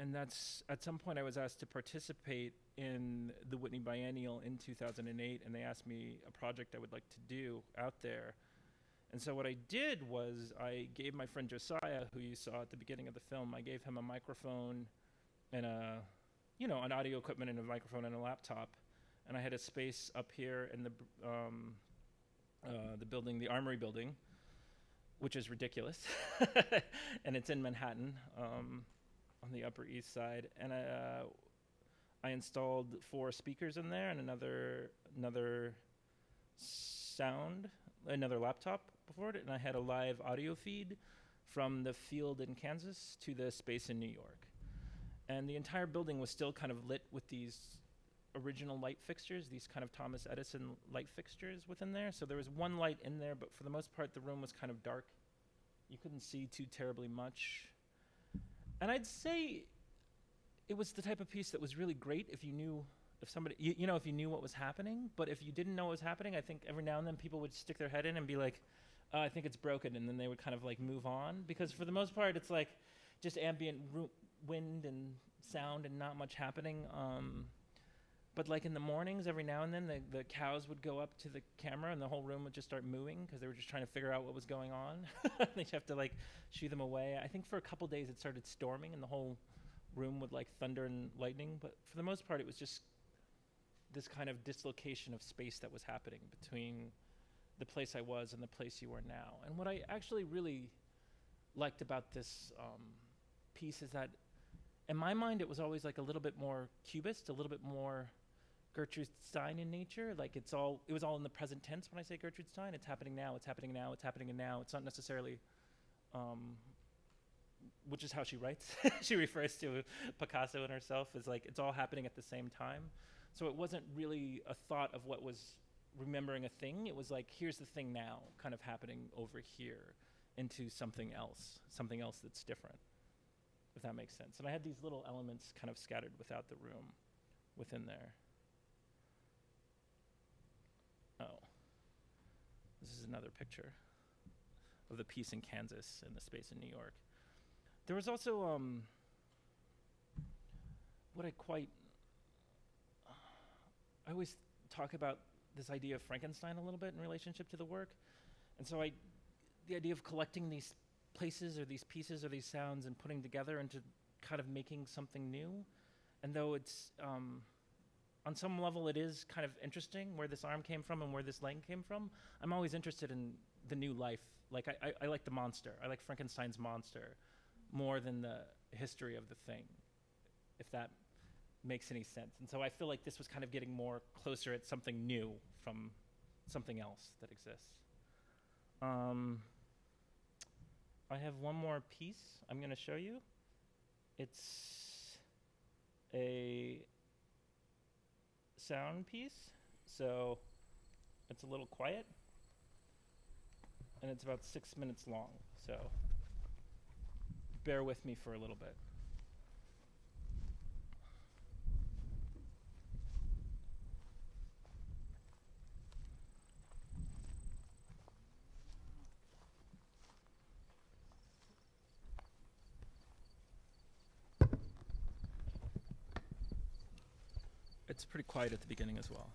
And that's, at some point I was asked to participate in the Whitney Biennial in 2008, and they asked me a project I would like to do out there. And so what I did was I gave my friend Josiah, who you saw at the beginning of the film, I gave him a microphone and an audio equipment and a microphone and a laptop. And I had a space up here in the building, the Armory building, which is ridiculous. And it's in Manhattan, on the Upper East Side. And I installed 4 speakers in there and another laptop before it, and I had a live audio feed from the field in Kansas to the space in New York. And the entire building was still kind of lit with these original light fixtures, these kind of Thomas Edison light fixtures within there. So there was one light in there, but for the most part, the room was kind of dark. You couldn't see too terribly much. And I'd say it was the type of piece that was really great if you knew, if somebody, if you knew what was happening. But if you didn't know what was happening, I think every now and then people would stick their head in and be like, I think it's broken. And then they would kind of like move on. Because for the most part, it's like just ambient wind and sound and not much happening. But like in the mornings, every now and then, the cows would go up to the camera and the whole room would just start mooing because they were just trying to figure out what was going on. They'd have to like shoo them away. I think for a couple days it started storming and the whole room would like thunder and lightning. But for the most part, it was just this kind of dislocation of space that was happening between the place I was and the place you are now. And what I actually really liked about this piece is that in my mind, it was always like a little bit more cubist, a little bit more Gertrude Stein in nature. Like it was all in the present tense when I say Gertrude Stein. It's happening now, it's happening now, it's happening now. It's not necessarily, which is how she writes. She refers to Picasso and herself as like, it's all happening at the same time. So it wasn't really a thought of what was remembering a thing. It was like, here's the thing now kind of happening over here into something else that's different, if that makes sense. And I had these little elements kind of scattered without the room within there. Oh, this is another picture of the piece in Kansas and the space in New York. There was also I always talk about this idea of Frankenstein a little bit in relationship to the work. And so the idea of collecting these places or these pieces or these sounds and putting together into kind of making something new. And though it's, on some level it is kind of interesting where this arm came from and where this leg came from, I'm always interested in the new life. Like I like the monster. I like Frankenstein's monster more than the history of the thing, if that makes any sense. And so I feel like this was kind of getting more closer at something new from something else that exists. I have one more piece I'm going to show you. It's a sound piece. So It's a little quiet, and it's about 6 minutes long, so bear with me for a little bit. It's pretty quiet at the beginning as well.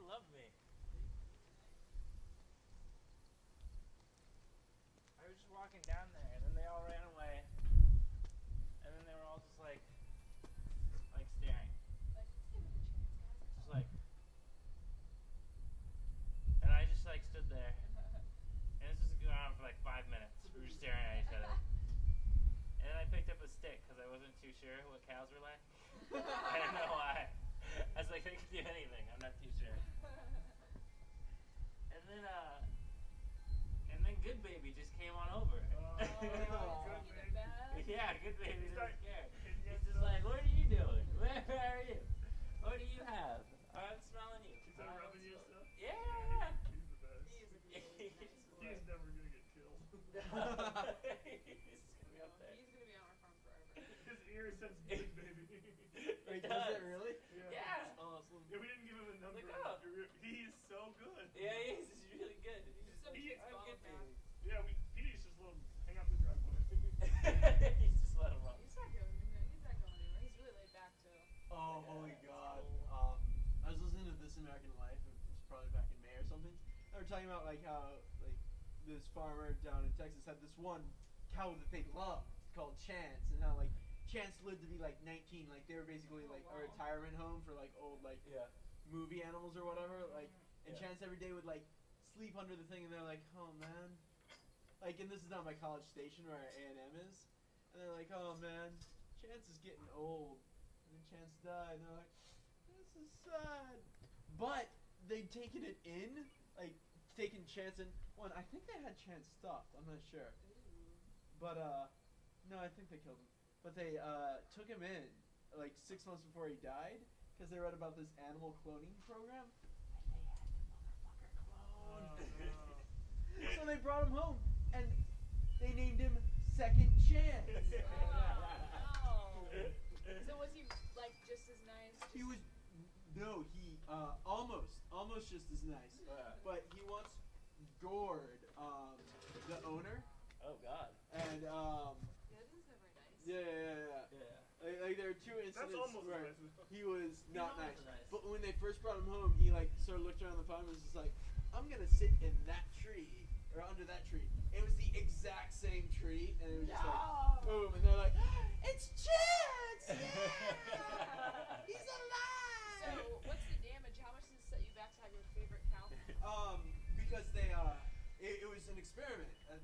Love me. I was just walking down there, and then they all ran away, and then they were all just like staring, just like, and I just like stood there, and this was going on for like 5 minutes. We were staring at each other, and then I picked up a stick because I wasn't too sure what cows were like. I don't know why. I was like, they could do anything. I'm not too sure. And then Good Baby just came on over. Yeah, Good Baby didn't care. He's just like, what are you doing? Where are you? What do you have? I'm smelling you. Is that rubbing you stuff? Yeah. He's the best. He's never gonna get killed. He's just gonna be up there. He's gonna be on our farm forever. His ear says Big Baby. Wait, does it really? Yeah. Awesome. Yeah, we didn't give him a number. Look up. He's so good. Yeah, he is. He's really good. He's I'm Good yeah, Petey used to just let him hang out in the driveway. He's just let him run. He's not going anywhere. He's really laid back too. Oh, holy God. I was listening to This American Life. It was probably back in May or something. They were talking about like how like this farmer down in Texas had this one cow that they loved called Chance, and how like Chance lived to be like 19. Like they were basically like a retirement home for like old like movie animals or whatever. Like and Chance every day would like sleep under the thing, and they're like, oh man. Like, and this is not my college station where A&M is. And they're like, oh man, Chance is getting old. And then Chance died. And they're like, this is sad. But they'd taken it in, like, taken Chance in. One, I think they had Chance stuffed. I'm not sure. But, no, I think they killed him. But they, took him in, like, 6 months before he died. Because they read about this animal cloning program. And they had the motherfucker cloned. So they brought him home. And they named him Second Chance. Oh, no. So was he like just as nice? He was, no, he almost just as nice. But he once gored the owner. Oh God. And Yeah, that doesn't sound very nice. Yeah. Like there are two incidents where nice. he was not nice. nice. But when they first brought him home, he like sort of looked around the farm and was just like, I'm gonna sit in that tree. or under that tree. It was the exact same tree, and it was just like, boom, and they're like, it's Chance! Yeah! He's alive! So, what's the damage? How much does it set you back to have your favorite cow? Because it was an experiment at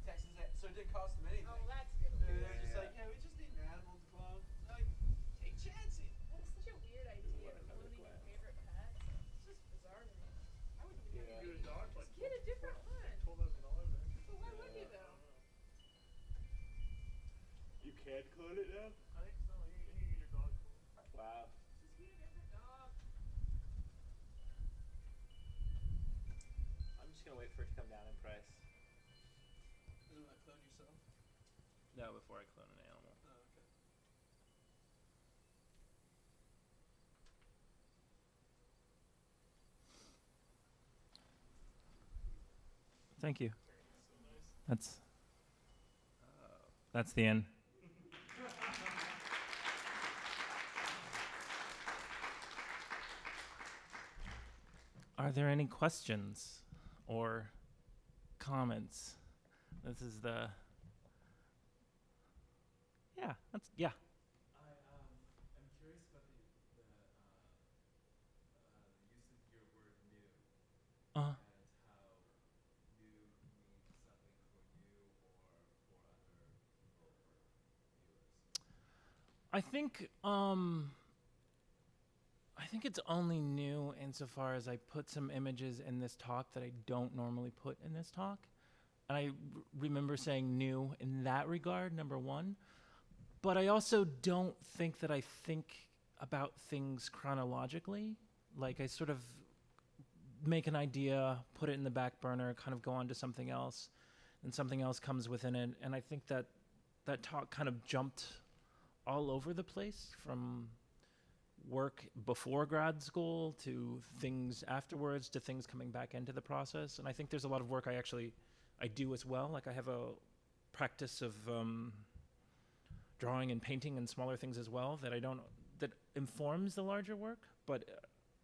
Texas, so it didn't cost them anything. Oh, that's good. They were just like, we just need an animal to clone. Like, take Chansey. That's such a weird idea. Cloning your favorite pet. It's just bizarre to me. I wouldn't even You get a dog for like get a different one. $12,000 actually. But why would you though? You can clone it now? I think so. You can get your dog cloned. Wow. Just get a different dog. I'm just gonna wait for it to come down in price. You want to clone yourself? No, before I clone an animal. Oh, okay. Thank you. So nice. That's the end. Are there any questions or comments? This is the. Yeah, that's yeah. I'm curious about the use of your word new Uh, and how new means something for you or for other people or viewers. I think it's only new insofar as I put some images in this talk that I don't normally put in this talk. And I remember saying new in that regard, number one. But I also don't think that I think about things chronologically. Like I sort of make an idea, put it in the back burner, kind of go on to something else, and something else comes within it. And I think that that talk kind of jumped all over the place, from work before grad school to things afterwards to things coming back into the process. And I think there's a lot of work I do as well. Like I have a practice of drawing and painting and smaller things as well that informs the larger work, but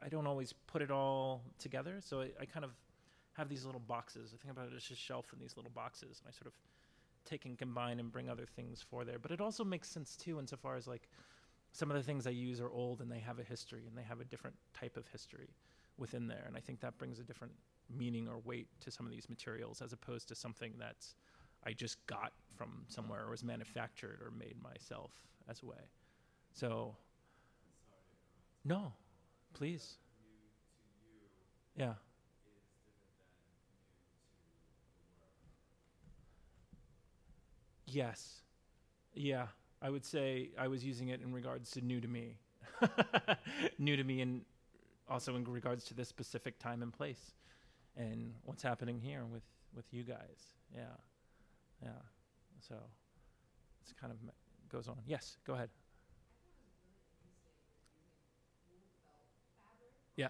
I don't always put it all together. So I kind of have these little boxes. I think about it as a shelf in these little boxes, and I sort of take and combine and bring other things for there. But it also makes sense too, insofar as like some of the things I use are old and they have a history and they have a different type of history within there. And I think that brings a different meaning or weight to some of these materials, as opposed to something that's I just got from somewhere or was manufactured or made myself as a way. So, no, please. New to you Yeah. is different than new to the world. Yes. Yeah. I would say I was using it in regards to new to me. New to me, and also in regards to this specific time and place and what's happening here with you guys. Yeah. Yeah. So it's kind of goes on. Yes, go ahead. Yeah.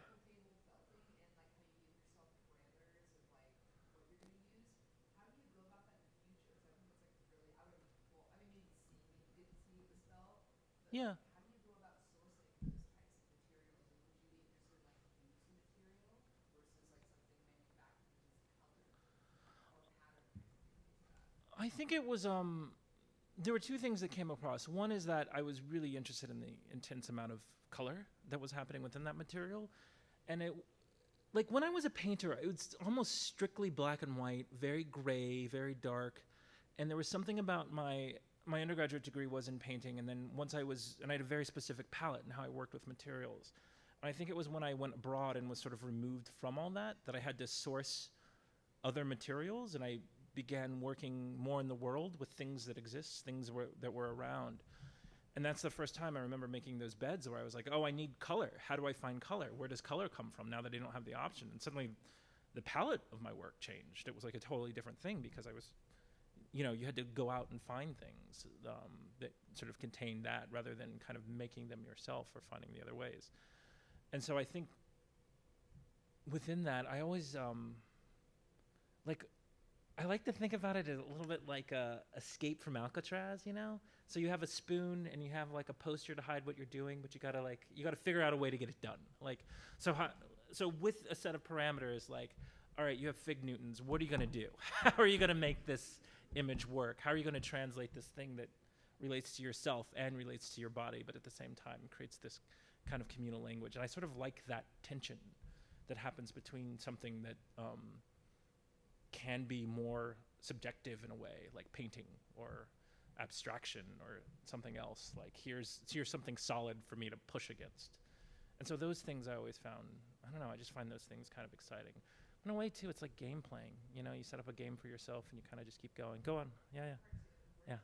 Yeah. How do you go about sourcing those types of materials? And would you be interested in like used material versus like something manufactured with just color or pattern types of things like that? I think it was there were two things that came across. One is that I was really interested in the intense amount of color that was happening within that material. And it, like when I was a painter, it was almost strictly black and white, very gray, very dark. And there was something about my undergraduate degree was in painting, and then I had a very specific palette in how I worked with materials. And I think it was when I went abroad and was sort of removed from all that I had to source other materials, and I began working more in the world with things that exist, that were around. And that's the first time I remember making those beds where I was like, oh, I need color. How do I find color? Where does color come from now that I don't have the option? And suddenly the palette of my work changed. It was like a totally different thing, because I was, you had to go out and find things that sort of contained that, rather than kind of making them yourself or finding the other ways. And so I think within that, I always, I like to think about it as a little bit like a Escape from Alcatraz, So you have a spoon and you have like a poster to hide what you're doing, but you gotta figure out a way to get it done. So with a set of parameters, like all right, you have fig Newtons. What are you going to do? How are you going to make this image work? How are you going to translate this thing that relates to yourself and relates to your body, but at the same time creates this kind of communal language? And I sort of like that tension that happens between something that can be more subjective in a way, like painting or abstraction or something else. Like here's something solid for me to push against. And so those things I always found, I don't know, I just find those things kind of exciting. In a way too, it's like game playing. You know, you set up a game for yourself and you kind of just keep going. Go on. Yeah, yeah. Yeah.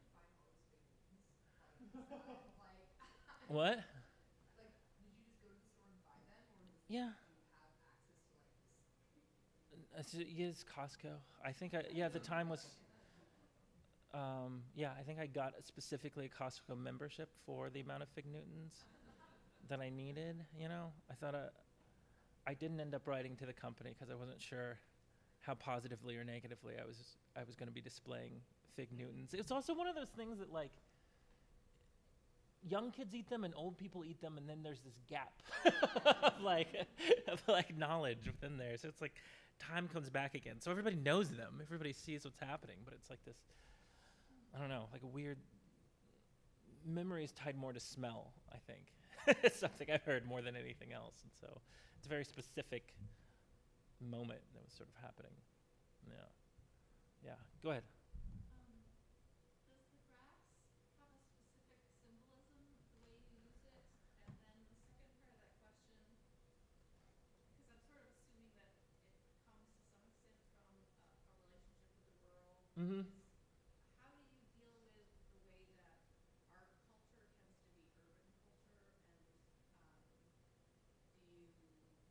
What? Like, did you just go to the store and buy them, or does Yeah. do you have access to like this? Yes, Costco. I think the time was, I think I got specifically a Costco membership for the amount of fig Newtons that I needed, you know. I thought I didn't end up writing to the company because I wasn't sure how positively or negatively I was going to be displaying fig Newtons. It's also one of those things that like young kids eat them and old people eat them, and then there's this gap of like knowledge within there. So it's like time comes back again. So everybody knows them. Everybody sees what's happening, but it's like this, I don't know, like a weird memory is tied more to smell, I think. It's something I heard more than anything else. And so it's a very specific moment that was sort of happening. Yeah. Yeah. Go ahead. Does the grass have a specific symbolism, the way you use it? And then the second part of that question, because I'm sort of assuming that it comes to some extent from a relationship with the world, Mm-hmm. is how do you deal with the way that our culture tends to be urban culture, and do you think about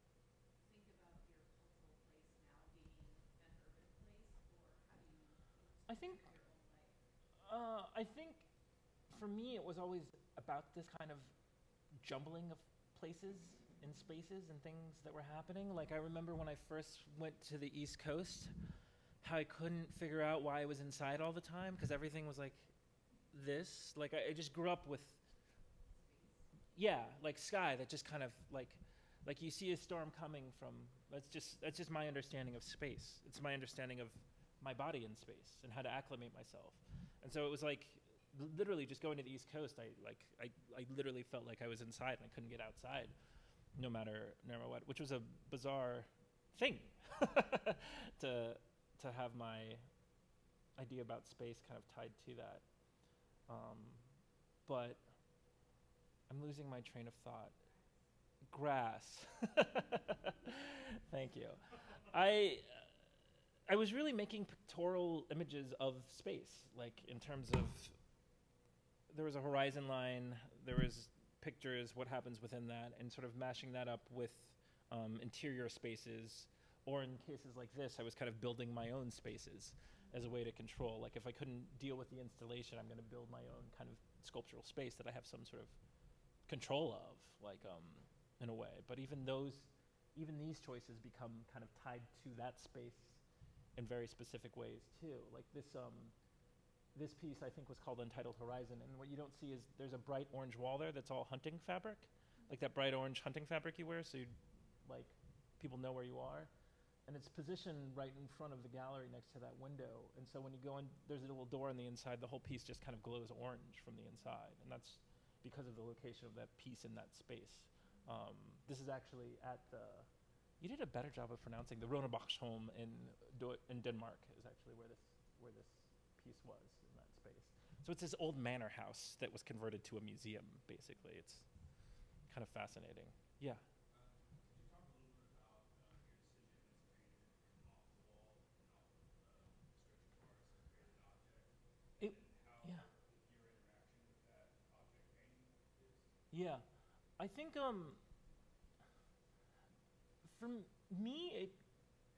your cultural place now being an urban place, or how do you I think in your own way? I think for me it was always about this kind of jumbling of places and spaces and things that were happening. Like I remember when I first went to the East Coast, how I couldn't figure out why I was inside all the time because everything was like this. Like I just grew up with, like sky that just kind of like you see a storm coming from. That's just my understanding of space. It's my understanding of my body in space and how to acclimate myself. And so it was like literally just going to the East Coast. I literally felt like I was inside and I couldn't get outside, no matter what, which was a bizarre thing to have my idea about space kind of tied to that. But I'm losing my train of thought. Grass. Thank you. I was really making pictorial images of space, like in terms of there was a horizon line, there was pictures, what happens within that, and sort of mashing that up with interior spaces, or in cases like this, I was kind of building my own spaces as a way to control. Like if I couldn't deal with the installation, I'm going to build my own kind of sculptural space that I have some sort of control of, like in a way. But even these choices become kind of tied to that space in very specific ways too. Like this piece I think was called Untitled Horizon, and what you don't see is there's a bright orange wall there that's all hunting fabric, like that bright orange hunting fabric you wear, so you like people know where you are. And it's positioned right in front of the gallery next to that window. And so when you go in, there's a little door on the inside, the whole piece just kind of glows orange from the inside. And that's because of the location of that piece in that space. This is actually at you did a better job of pronouncing the Ronebachsholm in Denmark is actually where this piece was in that space. So it's this old manor house that was converted to a museum, basically. It's kind of fascinating. Yeah. Could you talk a little bit about your decision to paint it off the wall and off of stretchy bars and create an object, It, and how yeah. your interaction with that object painting is? Yeah. I think for me it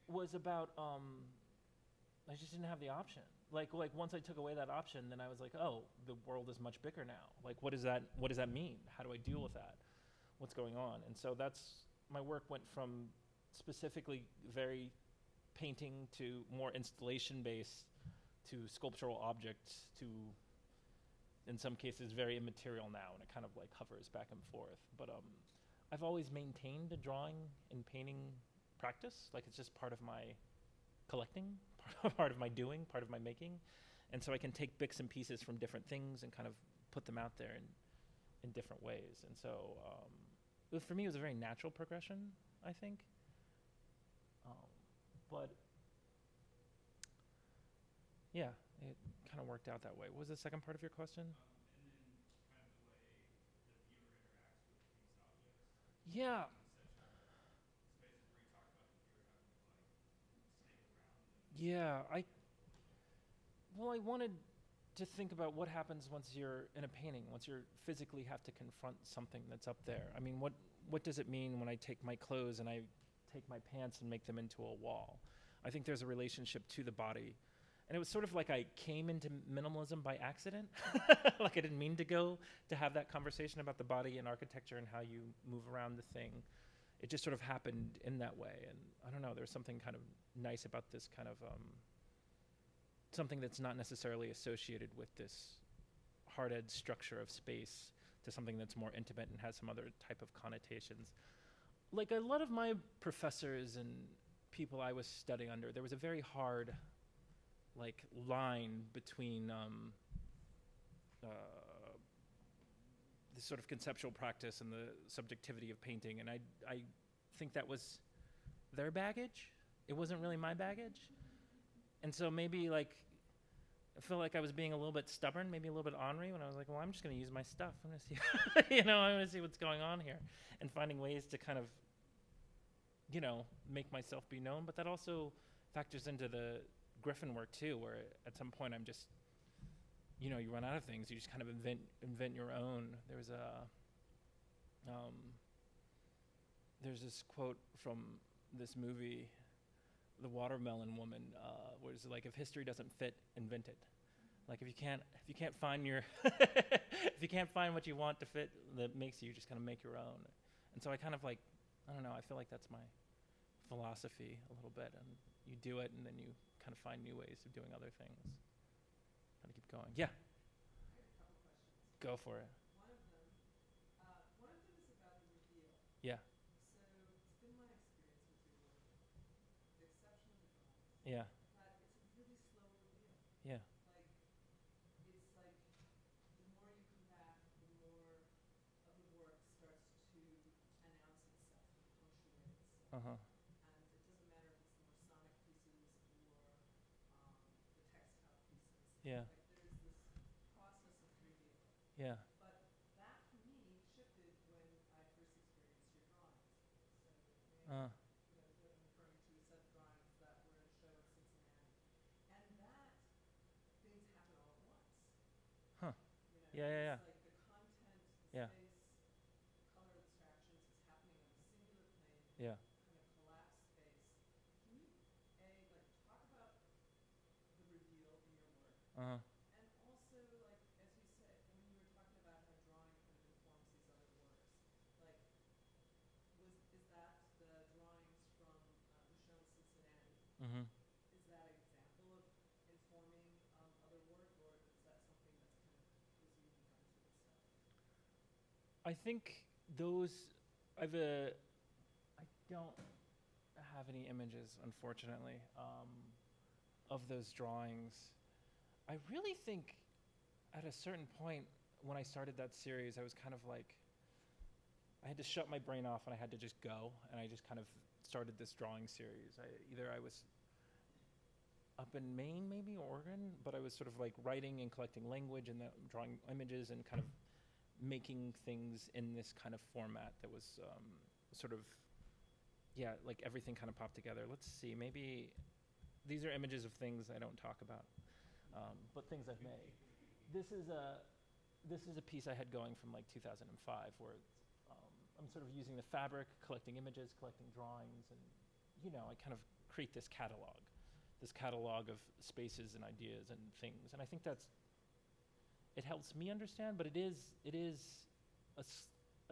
was about I just didn't have the option. Like once I took away that option, then I was like, oh, the world is much bigger now. Like what does that mean? How do I deal with that? What's going on? And so my work went from specifically very painting to more installation based to sculptural objects to in some cases very immaterial now, and it kind of like hovers back and forth. But I've always maintained a drawing and painting practice. Like it's just part of my collecting, part of my doing, part of my making. And so I can take bits and pieces from different things and kind of put them out there in different ways. And so for me, it was a very natural progression, I think. But yeah, it kind of worked out that way. What was the second part of your question? And then kind of the way the viewer interacts with these objects. Yeah. In spaces where you talk about the viewer having to like stay around them. Yeah, I wanted to think about what happens once you're in a painting, once you physically have to confront something that's up there. I mean, what does it mean when I take my clothes and I take my pants and make them into a wall? I think there's a relationship to the body. And it was sort of like I came into minimalism by accident. Like I didn't mean to have that conversation about the body and architecture and how you move around the thing. It just sort of happened in that way. And I don't know, there's something kind of nice about this kind of something that's not necessarily associated with this hard-edged structure of space to something that's more intimate and has some other type of connotations. Like a lot of my professors and people I was studying under, there was a very hard like line between the sort of conceptual practice and the subjectivity of painting, and I think that was their baggage. It wasn't really my baggage. And so maybe like I feel like I was being a little bit stubborn, maybe a little bit ornery when I was like, well, I'm just going to use my stuff. I'm going to see, I'm going to see what's going on here, and finding ways to kind of, make myself be known. But that also factors into the Griffin work too, where at some point I'm just, you run out of things. You just kind of invent your own. There's this quote from this movie, The Watermelon Woman, where it's like, if history doesn't fit, invent it. Like if you can't find your, if you can't find what you want to fit that makes you just kind of make your own. And so I kind of like, I don't know, I feel like that's my philosophy a little bit. And you do it, and then you kind of find new ways of doing other things. Got to keep going. Yeah. I have a couple questions. Go for it. One of them is about the reveal. Yeah. So it's been my experience with your work, with the exception of the drawings, Yeah. that it's a really slow reveal. Yeah. Like, it's like the more you come back, the more of the work starts to announce itself, to punctuate itself. Uh-huh. And it doesn't matter if it's the more sonic pieces or the textile pieces. Yeah. Like there's this process of reveal. Yeah. But that for me shifted when I first experienced your drawings. So Uh. I'm referring to a set of drawings that were at a show in Cincinnati. And that things happen all at once. Huh. Yeah. It's like the content, the Yeah. space, the color abstractions is happening on a singular plane, Yeah. kind of collapsed space. Can you talk about the reveal in your work? Uh-huh. And also, like, as you said, when you were talking about how drawing kind of informs these other works, like, is that the drawings from the show in Cincinnati? Mm-hmm. Is that an example of informing other work, or is that something that's kind of was unique unto itself? I think I don't have any images, unfortunately, of those drawings. I really think at a certain point when I started that series, I was kind of like, I had to shut my brain off and I had to just go, and I just kind of started this drawing series. I was up in Maine, maybe Oregon, but I was sort of like writing and collecting language and drawing images and kind of making things in this kind of format that was sort of, like everything kind of popped together. Let's see, maybe these are images of things I don't talk about, but things I've made. This is a piece I had going from like 2005 where I'm sort of using the fabric, collecting images, collecting drawings, and I kind of create this catalog of spaces and ideas and things. And I think it helps me understand, but it is a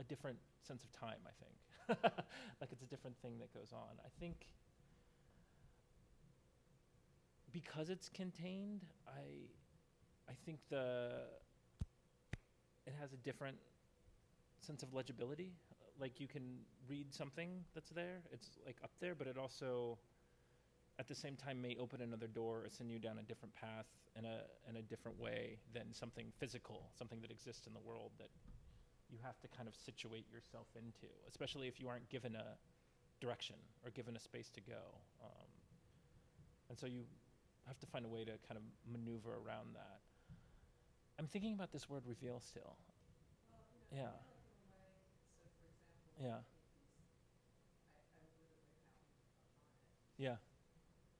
different sense of time, I think. Like it's a different thing that goes on. I think because it's contained, I think it has a different sense of legibility. Like you can read something that's there, it's like up there, but it also, at the same time may open another door or send you down a different path in a different way than something physical, something that exists in the world that you have to kind of situate yourself into, especially if you aren't given a direction or given a space to go. And so you have to find a way to kind of maneuver around that. I'm thinking about this word reveal still. Well, Yeah. I feel like in a way, so for example, Yeah. the piece, I was with a great Hallie on it. Yeah.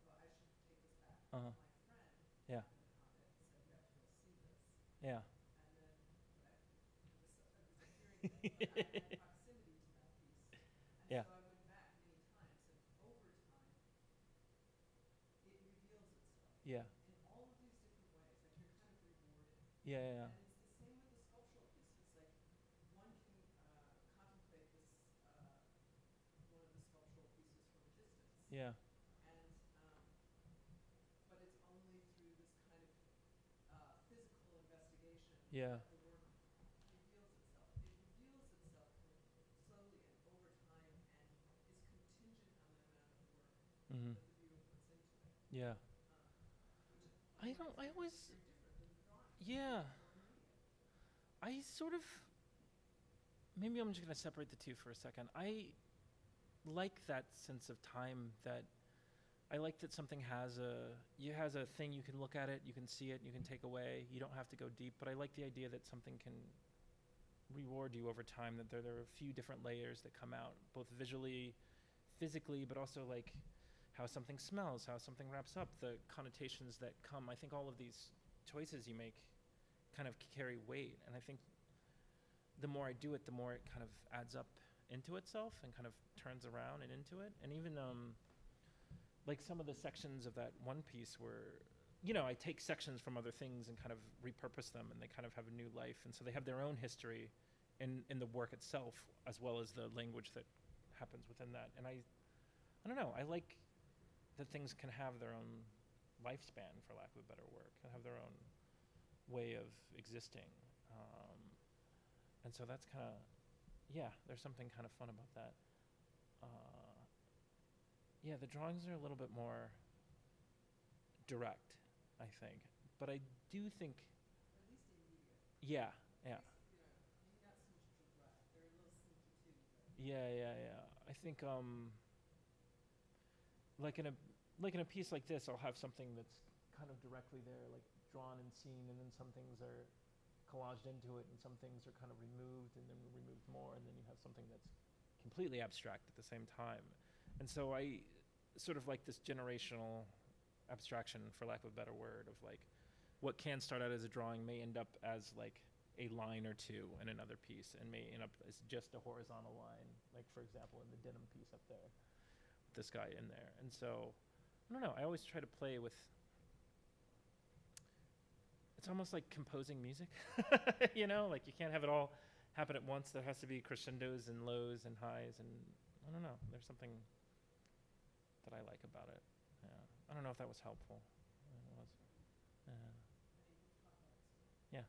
Well, I should take this back. Uh-huh. My friend Yeah. happened upon it and said, you have to go see this. Yeah. And then it was a hearing thing, but I had proximity to that piece. And Yeah. so I went back many times, and over time, it reveals itself Yeah. in all of these different ways. Like you're kind of rewarded. Yeah. Yeah. And it's the same with the sculptural pieces. Like one can contemplate this, one of the sculptural pieces from a distance. Yeah. And but it's only through this kind of physical investigation Yeah. that the work reveals itself. It reveals itself kind of slowly and over time, and is contingent on the amount of work Mm-hmm. that the viewer puts into it. Yeah. Which I don't. I always. is very different than the drawing. Yeah. Or media. I sort of. Maybe I'm just gonna separate the two for a second. I like that sense of time. That I like that something has a thing. You can look at it. You can see it. You can take away. You don't have to go deep. But I like the idea that something can reward you over time. That there are a few different layers that come out, both visually, physically, but also like how something smells, how something wraps up, the connotations that come. I think all of these choices you make kind of carry weight, and I think the more I do it, the more it kind of adds up into itself and kind of turns around and into it. And even like some of the sections of that one piece where, I take sections from other things and kind of repurpose them, and they kind of have a new life, and so they have their own history in the work itself, as well as the language that happens within that. And I don't know, I like that things can have their own lifespan, for lack of a better word, can have their own way of existing. And so that's kind of, there's something kind of fun about that. The drawings are a little bit more direct, I think. But I do think, Or at least immediate. yeah. Maybe not so much direct. They're a little sneaky too. But Yeah. I think like in a piece like this, I'll have something that's kind of directly there, like drawn and seen, and then some things are collaged into it, and some things are kind of removed and then removed more, and then you have something that's completely abstract at the same time. And so I sort of like this generational abstraction, for lack of a better word, of like what can start out as a drawing may end up as like a line or two in another piece, and may end up as just a horizontal line, like for example in the denim piece up there, with this guy in there. And so I don't know, I always try to play with, it's almost like composing music, like you can't have it all happen at once. There has to be crescendos and lows and highs, and I don't know, there's something that I like about it. Yeah, I don't know if that was helpful. It was. Yeah,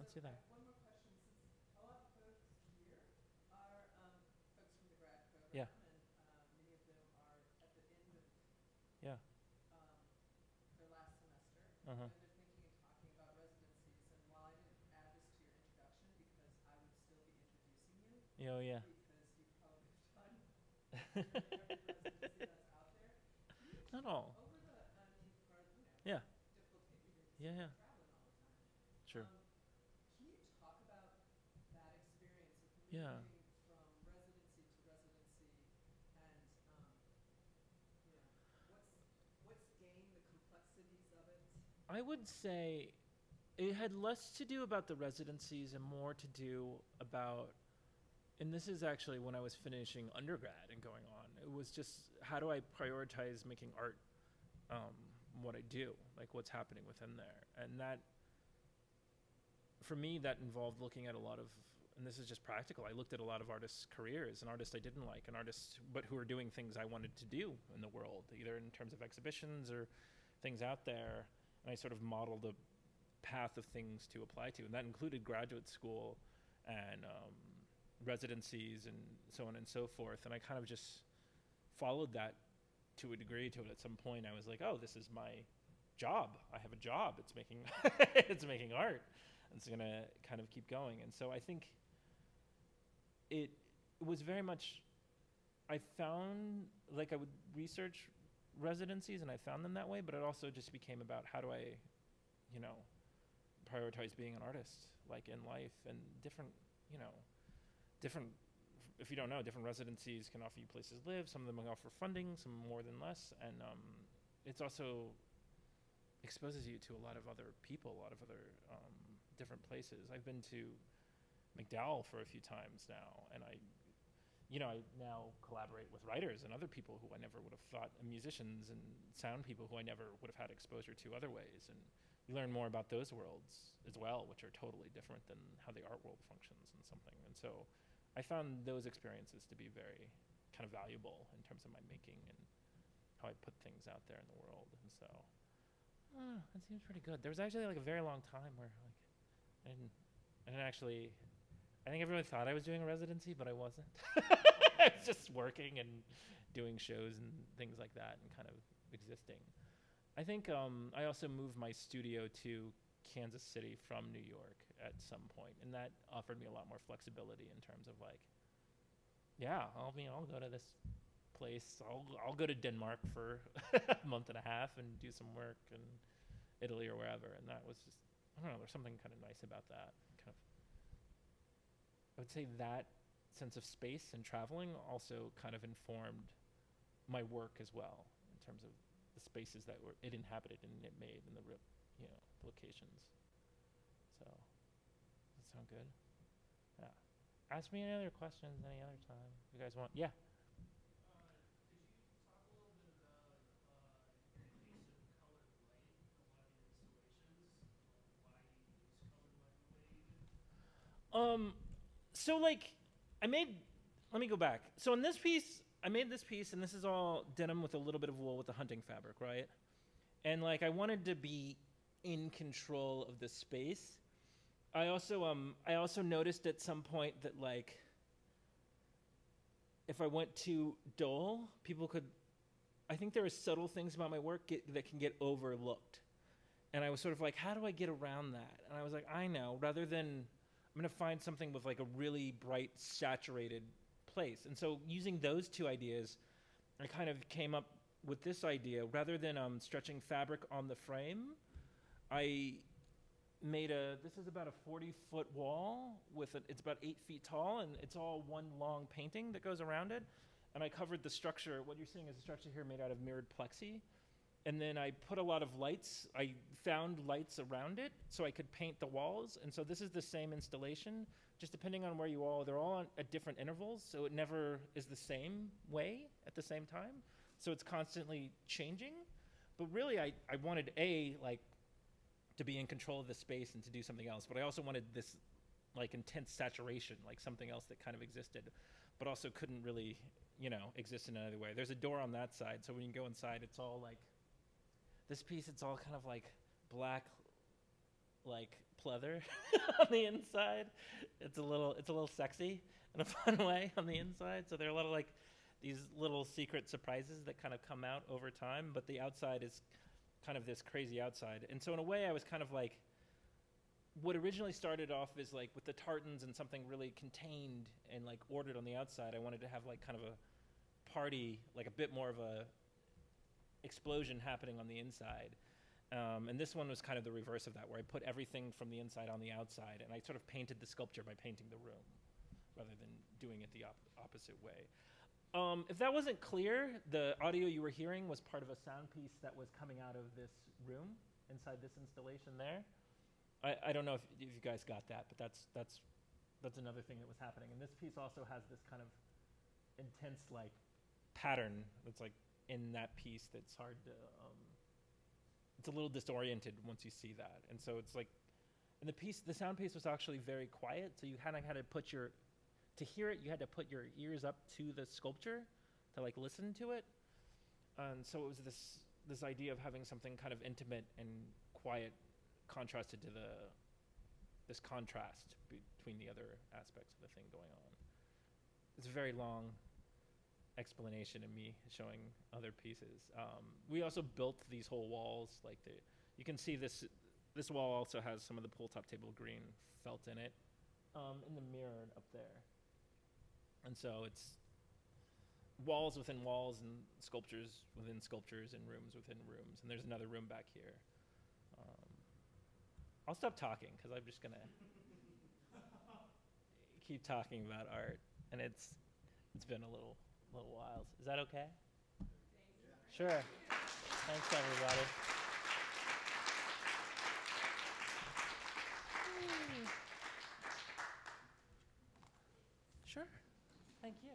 let's do that. one more question, since a lot of folks here are folks from the grad program, Yeah. and many of them are at the end of Yeah. their last semester, Uh-huh. and they're thinking and talking about residencies. And while I didn't add this to your introduction because I would still be introducing you, Oh yeah. because you probably have done every residency that's out there. Can you Not all. over the part of Yeah. difficult to get you Yeah. traveling all the time. Sure. Can you talk about that experience of Yeah. moving from residency to residency, and what's gained, the complexities of it? I would say it had less to do about the residencies and more to do about, and this is actually when I was finishing undergrad and going on, it was just how do I prioritize making art, what I do, like what's happening within there. And that, for me, that involved looking at a lot of, and this is just practical, I looked at a lot of artists' careers, an artist I didn't like, an artist, but who are doing things I wanted to do in the world, either in terms of exhibitions or things out there. And I sort of modeled a path of things to apply to, and that included graduate school and residencies and so on and so forth. And I kind of just followed that to a degree to it at some point. I was like, oh, this is my job. I have a job. It's making it's making art. It's gonna kind of keep going. And so I think it was very much, I found, like I would research residencies and I found them that way, but it also just became about how do I, you know, prioritize being an artist, like in life, and different, you know, different, if you don't know, different residencies can offer you places to live. Some of them offer funding, some more than less. And it's also exposes you to a lot of other people, a lot of other different places. I've been to McDowell for a few times now, and I now collaborate with writers and other people who I never would have thought, and musicians and sound people who I never would have had exposure to other ways. And you learn more about those worlds as well, which are totally different than how the art world functions and something. And so I found those experiences to be very kind of valuable in terms of my making and how I put things out there in the world. And so, that seems pretty good. There was actually like a very long time where like, I didn't actually, I think everyone thought I was doing a residency, but I wasn't. I was just working and doing shows and things like that and kind of existing. I think I also moved my studio to Kansas City from New York at some point, and that offered me a lot more flexibility in terms of like, yeah, I'll go to this place. I'll go to Denmark for a month and a half and do some work in Italy or wherever. And that was just, I don't know, there's something kind of nice about that. Kind of, I would say that sense of space and traveling also kind of informed my work as well in terms of the spaces that it inhabited and it made and the locations. So, does that sound good? Yeah. Ask me any other questions any other time you guys want. Yeah. Could you talk a little bit about your use of colored light in a lot of your installations, like why you use colored light the way you do? So like, let me go back. So in this piece, I made this piece, and this is all denim with a little bit of wool with the hunting fabric, right? And like, I wanted to be in control of the space. I also noticed at some point that like, if I went too dull, people could, I think there are subtle things about my work that can get overlooked. And I was sort of like, how do I get around that? And I was like, I know, rather than, I'm gonna find something with like a really bright, saturated place. And so using those two ideas, I kind of came up with this idea. Rather than stretching fabric on the frame, I made this is about a 40-foot wall it's about 8 feet tall, and it's all one long painting that goes around it. And I covered the structure. What you're seeing is a structure here made out of mirrored plexi. And then I put a lot of lights. I found lights around it so I could paint the walls. And so this is the same installation, just depending on where you all, they're all at different intervals, so it never is the same way at the same time. So it's constantly changing. But really, I wanted to be in control of the space and to do something else. But I also wanted this like intense saturation, like something else that kind of existed, but also couldn't really, exist in another way. There's a door on that side, so when you go inside, it's all like, this piece, it's all kind of like black, like pleather on the inside. It's a little sexy in a fun way on the inside. So there are a lot of like these little secret surprises that kind of come out over time, but the outside is kind of this crazy outside. And so in a way, I was kind of like, what originally started off as like with the tartans and something really contained and like ordered on the outside, I wanted to have like kind of a party, like a bit more of a explosion happening on the inside. And this one was kind of the reverse of that, where I put everything from the inside on the outside, and I sort of painted the sculpture by painting the room rather than doing it the opposite way. If that wasn't clear, the audio you were hearing was part of a sound piece that was coming out of this room inside this installation there. I don't know if you guys got that, but that's another thing that was happening. And this piece also has this kind of intense like pattern that's like in that piece that's hard to, it's a little disoriented once you see that. And so it's like, and the sound piece was actually very quiet, so you had to to hear it, you had to put your ears up to the sculpture to like listen to it. And so it was this idea of having something kind of intimate and quiet contrasted to this contrast between the other aspects of the thing going on. It's a very long explanation and me showing other pieces. We also built these whole walls. Like you can see this wall also has some of the pull top table green felt in it, in the mirror up there. And so it's walls within walls and sculptures within sculptures and rooms within rooms. And there's another room back here. I'll stop talking because I'm just gonna keep talking about art, and it's been a little while. Is that okay? Sure. Thanks, everybody. Sure. Thank you.